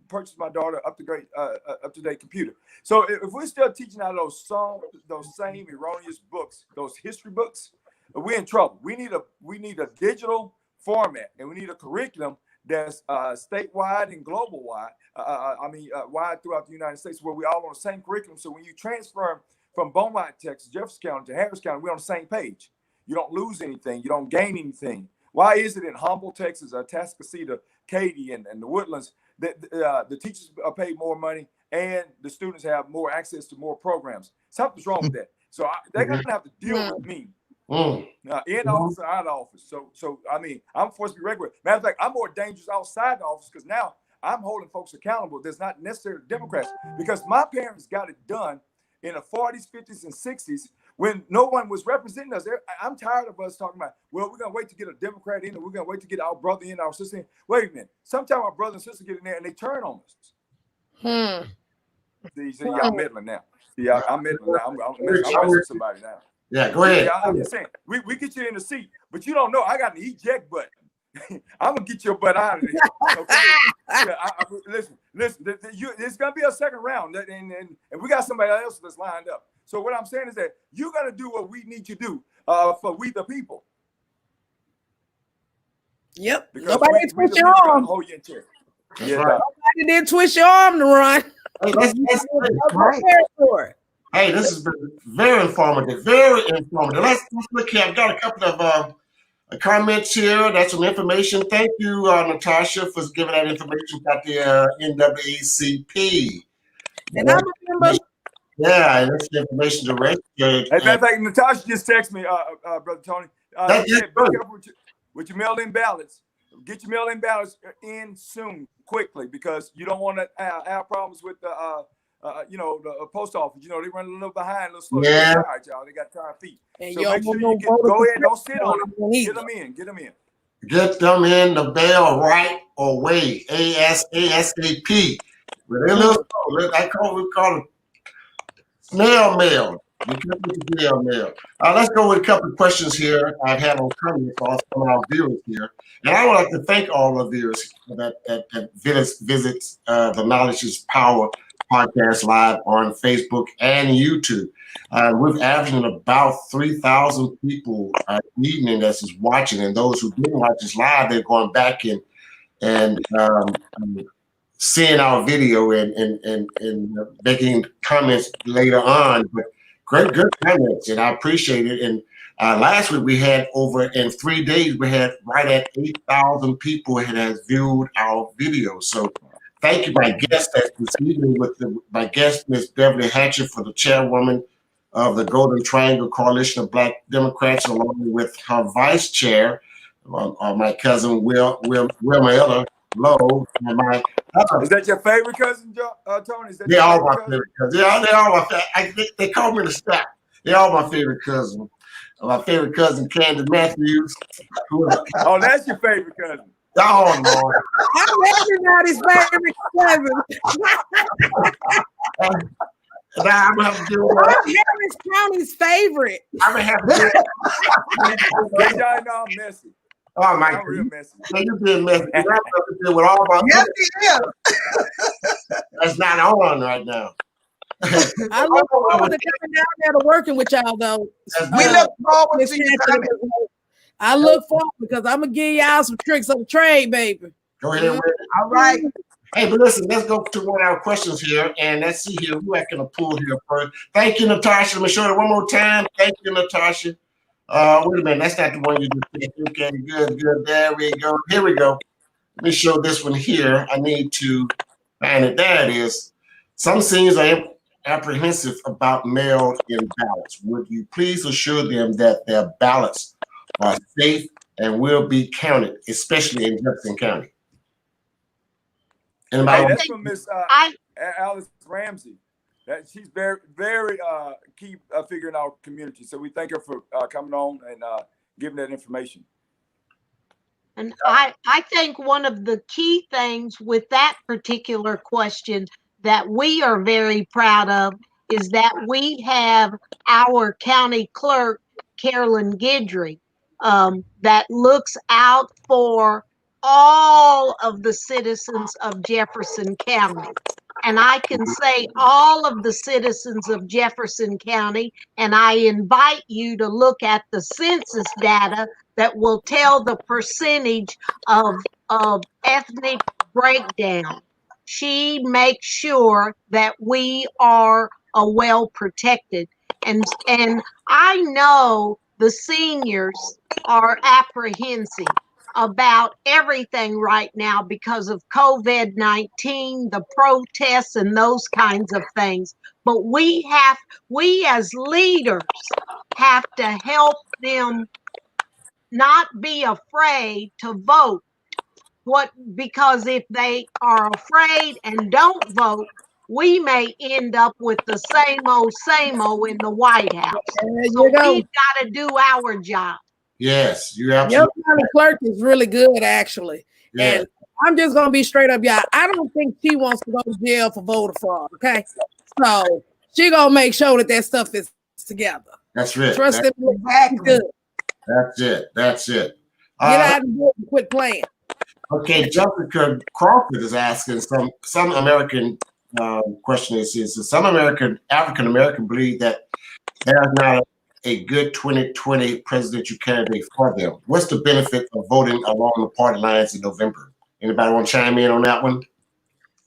purchased my daughter up-to-date computer. So if we're still teaching out those same erroneous books, those history books, we're in trouble. We need a digital format, and we need a curriculum that's statewide and global wide. Wide throughout the United States, where we all on the same curriculum. So when you transfer from Beaumont, Texas, Jefferson County to Harris County, we're on the same page. You don't lose anything. You don't gain anything. Why is it in Humble, Texas, Atascocita, Katy, and the Woodlands that the teachers are paid more money and the students have more access to more programs? Something's wrong with that. So they're going to have to deal with me. In office or out of office. So I mean, I'm forced to be regular. Matter of fact, I'm more dangerous outside the office because now I'm holding folks accountable. There's not necessarily Democrats, because my parents got it done in the 40s, 50s, and 60s when no one was representing us. I'm tired of us talking about, well, we're going to wait to get a Democrat in, or we're going to wait to get our brother in, our sister in. Wait a minute. Sometimes our brother and sister get in there and they turn on us. See, y'all meddling now. See, I'm meddling now. I'm messing with somebody now. Yeah, go ahead. Yeah, I'm just saying, we get you in the seat, but you don't know. I got an eject button. I'm gonna get your butt out of here. Okay? Listen. It's gonna be a second round, and we got somebody else that's lined up. So what I'm saying is that you're gonna do what we need you to do for we the people. Yep. Because nobody didn't twist your arm. Hold you in check. Yeah, right. Nobody didn't twist your arm to run. Hey, that's right. Hey, this has been very informative. Very informative. Let's look here. I've got a couple of comments here. That's some information. Thank you, Natasha, for giving that information about the NAACP. And I'm a member. Yeah, that's the information to register. As a matter of fact, Natasha just texted me, Brother Tony. That's be careful with your mail-in ballots. Get your mail-in ballots in soon, quickly, because you don't want to have problems with the the post office. You know, they run a little behind, a little slow. Yeah. Tired, y'all. They got tired feet. And so make sure you go ahead. Don't sit on it. Get them in. Get them in. Get them in the mail right away. ASAP. With a little, we call it snail mail. Snail mail. Let's go with a couple of questions here I've had on comments from some of our viewers here. And I would like to thank all the viewers that visits the Knowledge is Power podcast live on Facebook and YouTube. We've averaging about 3,000 people evening that's just watching, and those who didn't watch us live, they're going back and seeing our video and making comments later on. But good comments, and I appreciate it. And Last week we had in 3 days, we had right at 8,000 people that has viewed our video. So thank you, my guest that's this evening my guest, Ms. Beverly Hatchett, for the chairwoman of the Golden Triangle Coalition of Black Democrats, along with her vice chair, my cousin Wilma LOWE, and my Is that your favorite cousin, Tony? Is that they your all my cousin? favorite cousins. They all my favorite. They call me the staff. They all my favorite cousins. My favorite cousin, Candace Matthews. Oh, that's your favorite cousin. Oh, Lord. I'm everybody's favorite cousin. Now I'm gonna have to do it. I'm Harris County's favorite. I'm gonna have to do it. Y'all know I'm messy. Oh my I'm God. real messy. You been messy. You have to deal with all my Yes, he is. that's not on right now. I look forward to coming down there to working with y'all, though. We look forward Miss to you Hampton, coming. I look forward because I'm gonna give y'all some tricks on the trade, baby. Go ahead. All right. Hey, but listen, let's go to one of our questions here, and let's see here who I can pull here first. Thank you, Natasha. Let me show it one more time. Thank you, Natasha. Wait a minute, that's not the one you just said. Okay, good. There we go. Here we go. Let me show this one here. I need to find it. There it is. Some seniors are apprehensive about mail-in ballots. Would you please assure them that their ballots are safe and will be counted, especially in Jefferson County? Hey, that's from Miss Alice Ramsey. That she's very, very key figure in our community. So we thank her for coming on and giving that information. And I think one of the key things with that particular question that we are very proud of is that we have our county clerk, Carolyn Guidry, that looks out for all of the citizens of Jefferson County. And I can say all of the citizens of Jefferson County, and I invite you to look at the census data that will tell the percentage of ethnic breakdown. She makes sure that we are well protected. And I know the seniors are apprehensive about everything right now because of COVID-19, the protests and those kinds of things. But we as leaders have to help them not be afraid to vote. Because if they are afraid and don't vote, we may end up with the same old in the White House. So we've got to do our job. Yes, you absolutely. Your county clerk is really good, actually. Yeah. And I'm just gonna be straight up, y'all. I don't think she wants to go to jail for voter fraud. Okay, so she gonna make sure that stuff is together. That's right. Trust them. Exactly. Good. That's it. Get out and do it and quit playing. Okay, Jessica Crawford is asking some American question is some African American believe that there's not a good 2020 presidential candidate for them. What's the benefit of voting along the party lines in November? Anybody want to chime in on that one?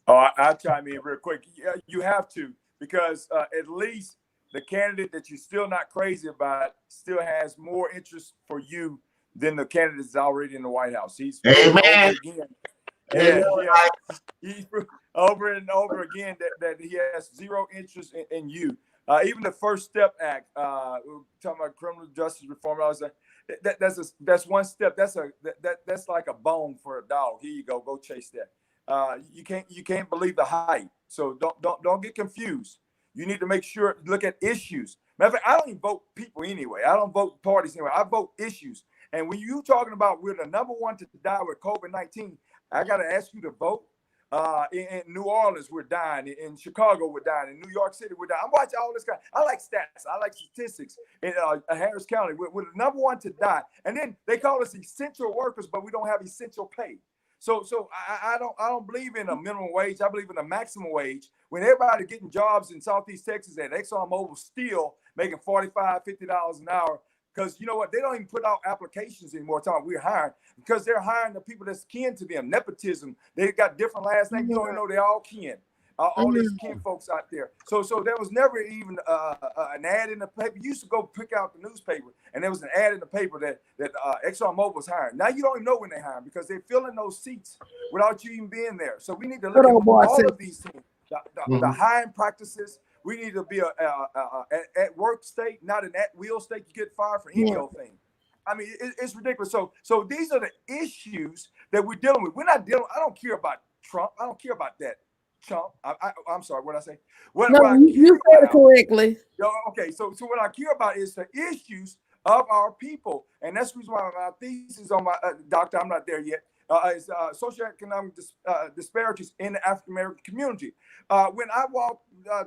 Oh, I'll chime in real quick. Yeah, you have to, because at least the candidate that you're still not crazy about still has more interest for you than the candidate that's already in the White House. He's Amen. He's over and over again that he has zero interest in you. Even the First Step Act, talking about criminal justice reform, I was like, that's one step. That's like a bone for a dog. Here you go chase that. You can't believe the hype. So don't get confused. You need to make sure, look at issues. Matter of fact, I don't even vote people anyway. I don't vote parties anyway. I vote issues. And when you talking about we're the number one to die with COVID-19, I got to ask you to vote. In New Orleans, we're dying. In Chicago, we're dying. In New York City, we're dying. I'm watching all this. I like stats. I like statistics. In Harris County, we're the number one to die. And then they call us essential workers, but we don't have essential pay. So I don't believe in a minimum wage. I believe in a maximum wage. When everybody getting jobs in Southeast Texas at ExxonMobil still making $45, $50 an hour, because you know what? They don't even put out applications anymore. Talking we're hiring, because they're hiring the people that's kin to them. Nepotism. They got different last names. You don't even know they all kin. all these kin folks out there. So there was never even an ad in the paper. You used to go pick out the newspaper, and there was an ad in the paper that ExxonMobil was hiring. Now you don't even know when they're hiring because they're filling those seats without you even being there. So we need to look at all of these things, the hiring practices. We need to be at work state, not an at will state. You get fired for any old thing. I mean, it's ridiculous. So these are the issues that we're dealing with. We're not dealing. I don't care about Trump. I don't care about that. Trump. I'm sorry. What did I say? You said it correctly. Okay. So what I care about is the issues of our people, and that's the reason why my thesis on my doctor. I'm not there yet. Is socioeconomic disparities in the African American community. When I walk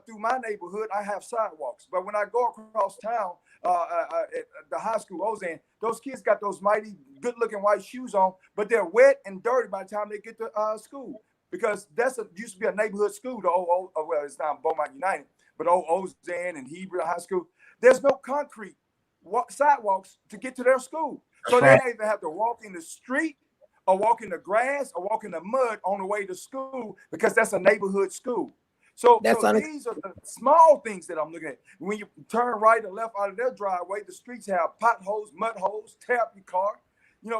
through my neighborhood, I have sidewalks, but when I go across town at the high school I was in, those kids got those mighty good-looking white shoes on, but they're wet and dirty by the time they get to school, because used to be a neighborhood school. Well, it's now Beaumont United, but Ozan and Hebrew High School. There's no concrete sidewalks to get to their school, so they either have to walk in the street or walk in the grass or walk in the mud on the way to school, because that's a neighborhood school. So these are the small things that I'm looking at. When you turn right or left out of their driveway, the streets have potholes, mud holes, tear up your car.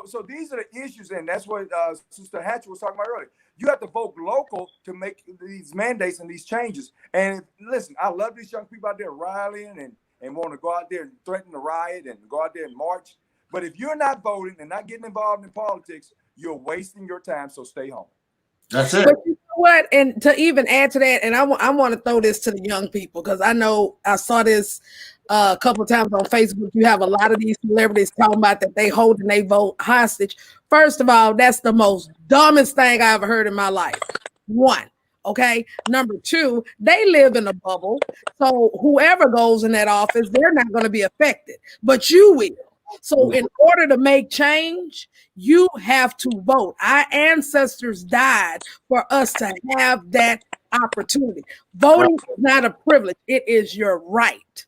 So these are the issues, and that's what Sister Hatcher was talking about earlier. You have to vote local to make these mandates and these changes. And listen, I love these young people out there rallying and want to go out there and threaten to riot and go out there and march. But if you're not voting and not getting involved in politics, you're wasting your time, so stay home. That's it. But you know what? And to even add to that, and I want to throw this to the young people, because I know I saw this a couple of times on Facebook. You have a lot of these celebrities talking about that they holding their vote hostage. First of all, that's the most dumbest thing I ever heard in my life. One. Okay. Number two, they live in a bubble. So whoever goes in that office, they're not going to be affected, but you will. So in order to make change, you have to vote. Our ancestors died for us to have that opportunity. Voting is not a privilege. It is your right.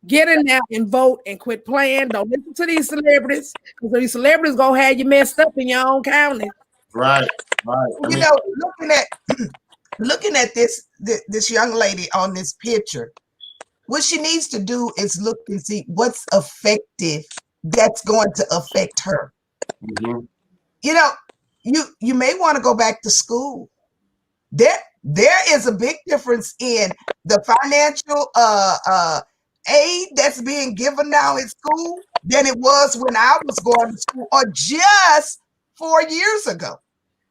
Get in there and vote and quit playing. Don't listen to these celebrities, because these celebrities going to have you messed up in your own county. Right. Looking at this young lady on this picture, what she needs to do is look and see what's effective that's going to affect her. You may want to go back to school. There is a big difference in the financial aid that's being given now in school than it was when I was going to school, or just 4 years ago.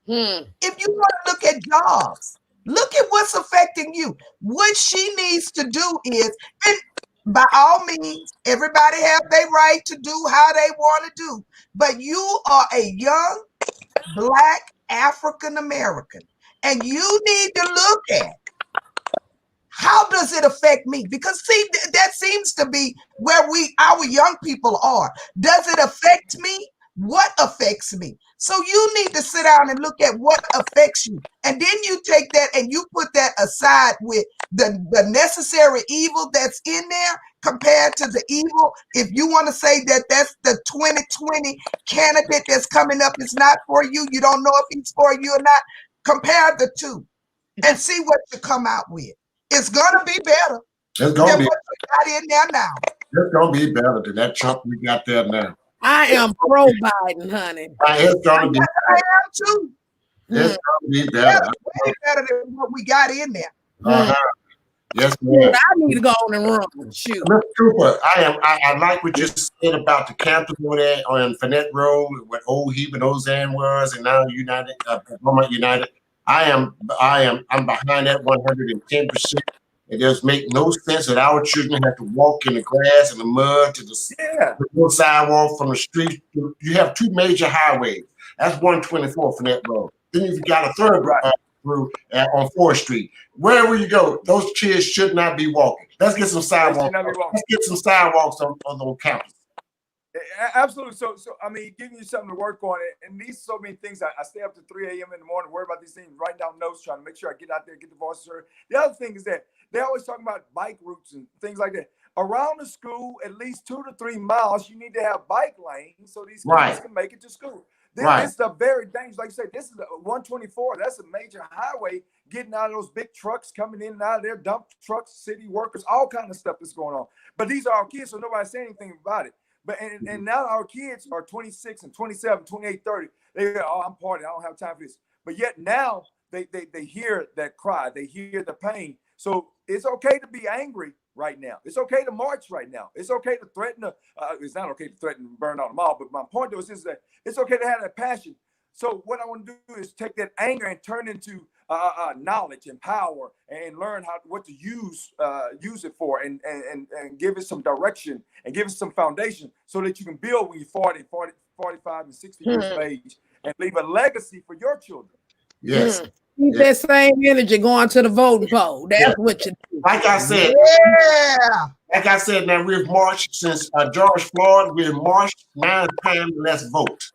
If you want to look at jobs, look at what's affecting you. What she needs to do is, and by all means, everybody have their right to do how they want to do, but you are a young Black African American, and you need to look at how does it affect me? Because see, that seems to be where our young people are. Does it affect me? What affects me? So you need to sit down and look at what affects you. And then you take that and you put that aside with the necessary evil that's in there compared to the evil. If you want to say that that's the 2020 candidate that's coming up, it's not for you. You don't know if he's for you or not. Compare the two and see what you come out with. It's going to be better than what you got in there now. It's going to be better than that Trump we got there now. I am pro Biden, honey. It's going to be. I am too. It's going to be better. Way better than what we got in there. Yes, ma'am. I need to go on and run. Shoot. Mr. Cooper, I like what you said about the campus over there on Finette Road, what Old Heap and Ozan was, and now United, Beaumont United. I'm behind that 110%. It just makes no sense that our children have to walk in the grass and the mud to the sidewalk from the street. You have two major highways. That's 124 Finette Road. Then you've got a third through on 4th Street. Wherever you go, those kids should not be walking. Let's get some sidewalks. Let's get some sidewalks on campus. Absolutely. So I mean, giving you something to work on. And these so many things. I stay up to 3 a.m. in the morning, worry about these things, write down notes, trying to make sure I get out there, get the voices heard. The other thing is that they always talk about bike routes and things like that. Around the school, at least 2 to 3 miles, you need to have bike lanes so these kids can make it to school. Right. This is a very dangerous, like you said, this is a 124. That's a major highway, getting out of those big trucks, coming in and out of there, dump trucks, city workers, all kind of stuff that's going on. But these are our kids, so nobody's saying anything about it. But and now our kids are 26 and 27, 28, 30. They go, oh, I'm partying, I don't have time for this. But yet now they hear that cry, they hear the pain. So it's okay to be angry right now. It's okay to march right now. It's okay to threaten. It's not okay to threaten and burn out them all. But my point is that it's okay to have that passion. So what I want to do is take that anger and turn into knowledge and power, and learn what to use it for, and give it some direction and give it some foundation, so that you can build when you're 40, 45, and 60 years of age, and leave a legacy for your children. Yes. Keep that same energy going to the voting poll. That's what you do. Like I said, now we've marched since George Floyd. We've marched. Now it's time to let's vote.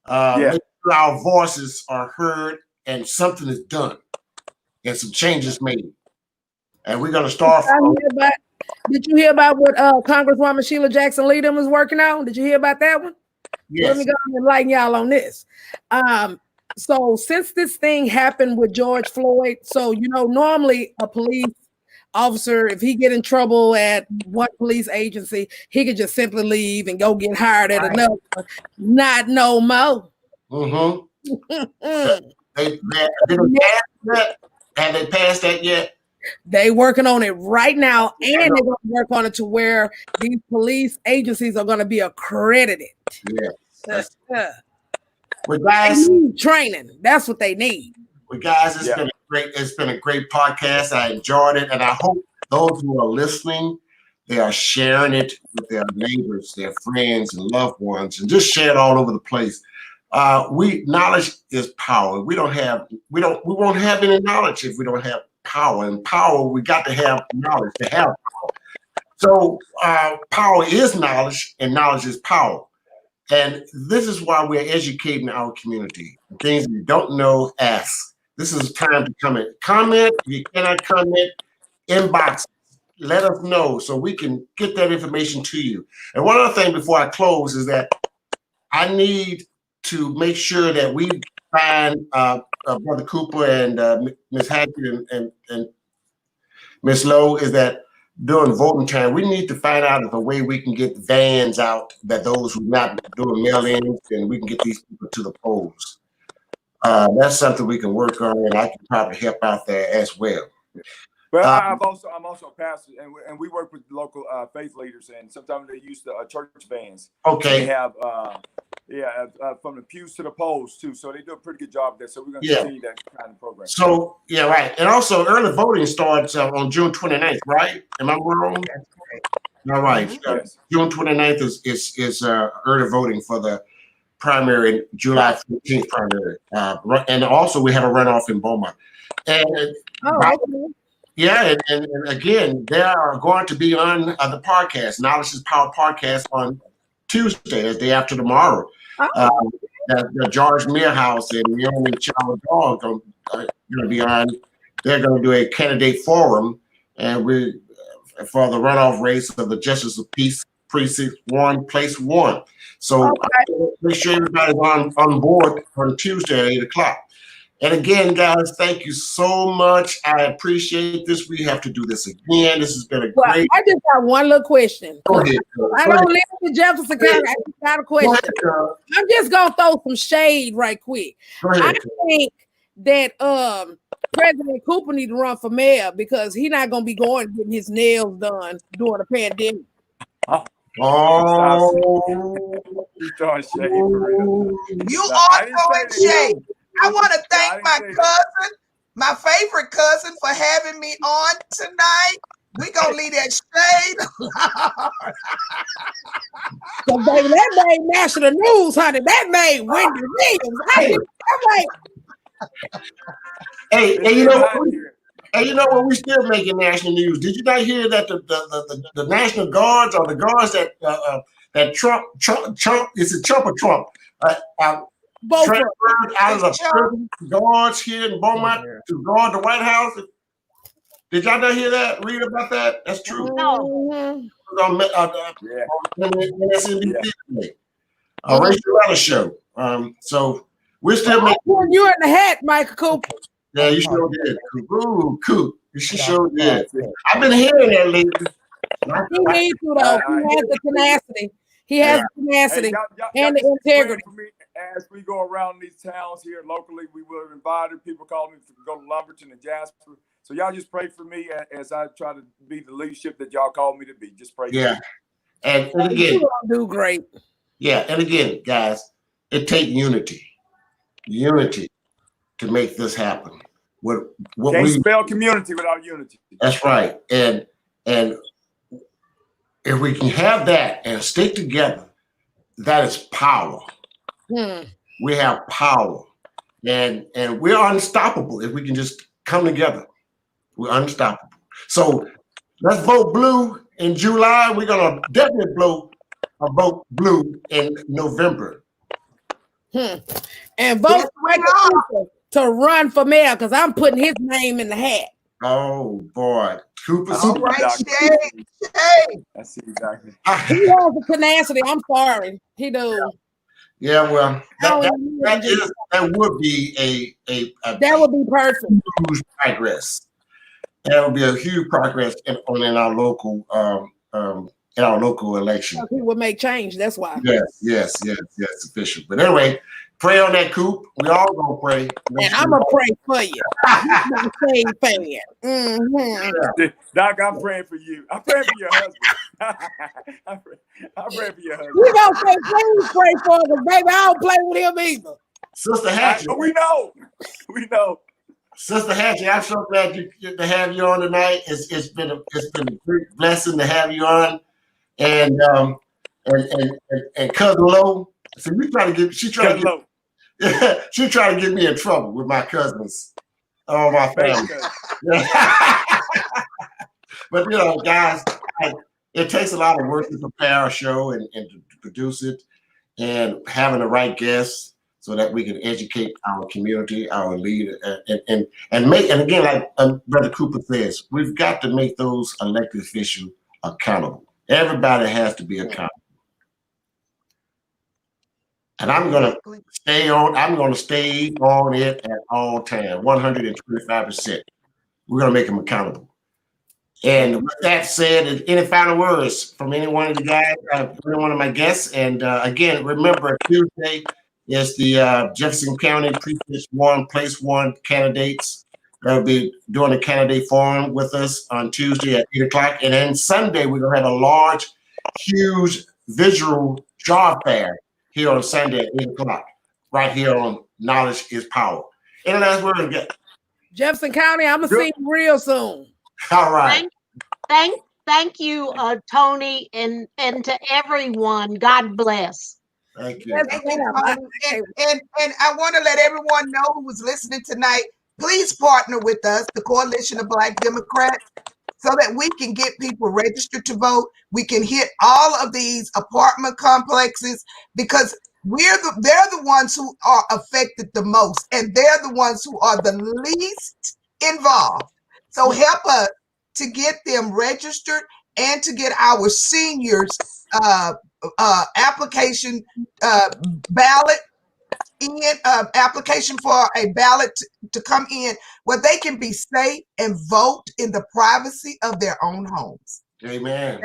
Make sure our voices are heard and something is done and some changes made. And we're going to start from. Did you hear about what Congresswoman Sheila Jackson Lee was working on? Did you hear about that one? Yes. Let me go and enlighten y'all on this. So since this thing happened with George Floyd, so normally a police officer, if he get in trouble at one police agency, he could just simply leave and go get hired at another. Not no more. Have they passed that yet? They working on it right now, and they're going to work on it to where these police agencies are going to be accredited. Yes. Well, guys, they need training. That's what they need. Well, guys, it's been a great podcast. I enjoyed it, and I hope those who are listening, they are sharing it with their neighbors, their friends, and loved ones, and just share it all over the place. Knowledge is power. We won't have any knowledge if we don't have power. And power, we got to have knowledge to have power. So power is knowledge, and knowledge is power. And this is why we're educating our community. Things we don't know, ask. This is time to comment. If you cannot comment, inbox. Let us know so we can get that information to you. And one other thing before I close is that I need to make sure that we find Brother Cooper and Ms. Hackett and Ms. Lowe, is that during voting time, we need to find out if a way we can get vans out, that those who not doing mail-ins, and we can get these people to the polls. That's something we can work on, and I can probably help out there as well. Well, I'm also a pastor, and we work with local faith leaders, and sometimes they use the church vans. Okay. They have from the pews to the polls too, so they do a pretty good job there. So we're going to continue that kind of program. So right, and also early voting starts on June 29th, right? Am I wrong? That's right. All right. Yes. June 29th is early voting for the primary, July 15th primary, and also we have a runoff in Beaumont. And and again, they are going to be on the podcast, Knowledge is Power podcast, on Tuesday, the day after tomorrow. The George Mearhouse and Naomi Child are going to be on. They're going to do a candidate forum, and we for the runoff race of the Justice of Peace Precinct 1, Place 1. So make sure everybody's on board on Tuesday at 8 o'clock. And again, guys, thank you so much. I appreciate this. We have to do this again. This has been a great. I just got one little question. Go ahead, I don't live in Jefferson County. I just got a question. I'm just gonna throw some shade right quick. I think that President Cooper need to run for mayor, because he's not gonna be getting his nails done during the pandemic. You throwing shade for real. You are throwing shade. I want to thank my cousin, my favorite cousin, for having me on tonight. We're going to leave that shade alone. So, baby, that made national news, honey. That made Wendy Williams. Hey, you know what? We're still making national news. Did you not hear that the National Guards, or the guards that Trump is it Trump or Trump? Both transferred out of the guards here in Beaumont to guard the White House. Did y'all not hear that? Read about that? That's true. No. MSNBC today. Rachel Letter show. So we're still making. You in the hat, Michael Cooper. Yeah, you sure did. Ooh, cool. You sure did. I've been hearing that lately. He needs to, though. He has the tenacity. He has the tenacity and the integrity. For me, as we go around these towns here locally, we will invite people call me to go to Lumberton and Jasper. So y'all just pray for me as I try to be the leadership that y'all call me to be. Just pray. Yeah. And again, you're gonna do great. Yeah, and again, guys, it takes unity to make this happen. What Can't spell community without unity. That's right. And if we can have that and stick together, that is power. We have power, and we're unstoppable if we can just come together. We're unstoppable. So let's vote blue in July. We're gonna definitely vote blue in November. And vote to run for mayor, because I'm putting his name in the hat. Oh boy, Cooper. All right, Shay. I see exactly. He has the tenacity. I'm sorry, he does. Yeah, well, that would be that would be perfect. Huge progress. That would be a huge progress in our local election. He would make change. That's why. Yes, official. But anyway, pray on that, Coop. We all gonna pray. And I'm gonna pray for you. I'm same fan. Doc, I'm praying for you. I'm praying for your husband. I'm praying for your husband. We gonna say, please pray for him, baby. I don't play with him either. Sister Hatchie. We know. Sister Hatchie, I'm so glad to have you on tonight. It's been a great blessing to have you on, and cousin Lowe. So she tried to get me in trouble with my cousins, all my family. But guys, it takes a lot of work to prepare a show and to produce it, and having the right guests, so that we can educate our community, our leader, and again, like Brother Cooper says, we've got to make those elected officials accountable. Everybody has to be accountable. And I'm gonna stay on it at all times, 125%. We're gonna make them accountable. And with that said, any final words from any one of the guys, any one of my guests? And again, remember, Tuesday is the Jefferson County Precinct 1, Place 1 candidates. They'll be doing a candidate forum with us on Tuesday at 8 o'clock. And then Sunday, we're going to have a large, huge visual job fair here on Sunday at 8 o'clock, right here on Knowledge is Power. Any last word again? Jefferson County, I'm going to see you real soon. All right. Thank you, Tony, and to everyone. God bless. Thank you. And I want to let everyone know who was listening tonight, please partner with us, the Coalition of Black Democrats, so that we can get people registered to vote. We can hit all of these apartment complexes, because they're the ones who are affected the most, and they're the ones who are the least involved. So help us to get them registered and to get our seniors application ballot in, application for a ballot to come in, where they can be safe and vote in the privacy of their own homes. Amen.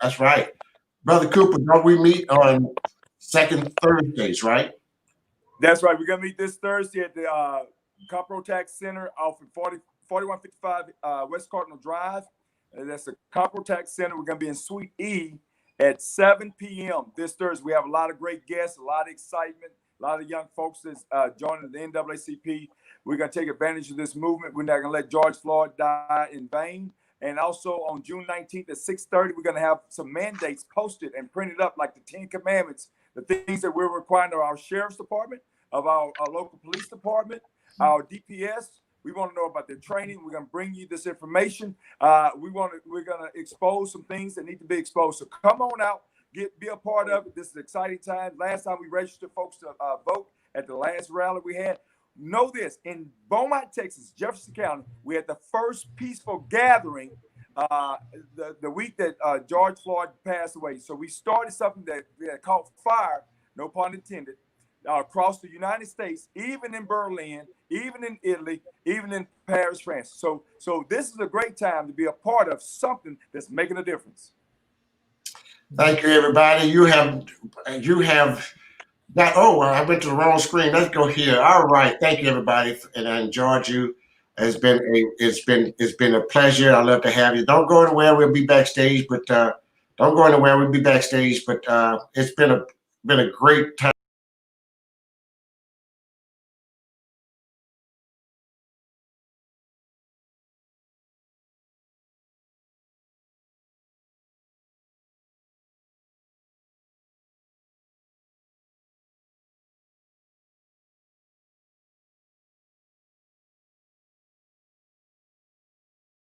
That's right. Brother Cooper, don't we meet on second Thursdays, right? That's right. We're going to meet this Thursday at the Compro Tax Center off of 4155 West Cardinal Drive. That's the Compro Tax Center. We're going to be in Suite E at 7 p.m. this Thursday. We have a lot of great guests, a lot of excitement, a lot of young folks that's joining the NAACP. We're going to take advantage of this movement. We're not going to let George Floyd die in vain. And also on June 19th at 6:30, we're going to have some mandates posted and printed up, like the 10 Commandments, the things that we're requiring of our Sheriff's Department, of our local police department, our DPS. We want to know about their training. We're going to bring you this information. We're going to expose some things that need to be exposed. So come on out, be a part of it. This is an exciting time. Last time we registered folks to vote at the last rally we had. Know this, in Beaumont, Texas, Jefferson County, we had the first peaceful gathering the week that George Floyd passed away. So we started something that caught fire, no pun intended. across the United States, even in Berlin, even in Italy, even in Paris, France. So this is a great time to be a part of something that's making a difference. Thank you, everybody. You have got, oh, well, I went to the wrong screen. Let's go here. All right. Thank you, everybody. And I enjoyed you. It's been a pleasure. I love to have you. Don't go anywhere. We'll be backstage, but don't go anywhere. We'll be backstage. But it's been a great time.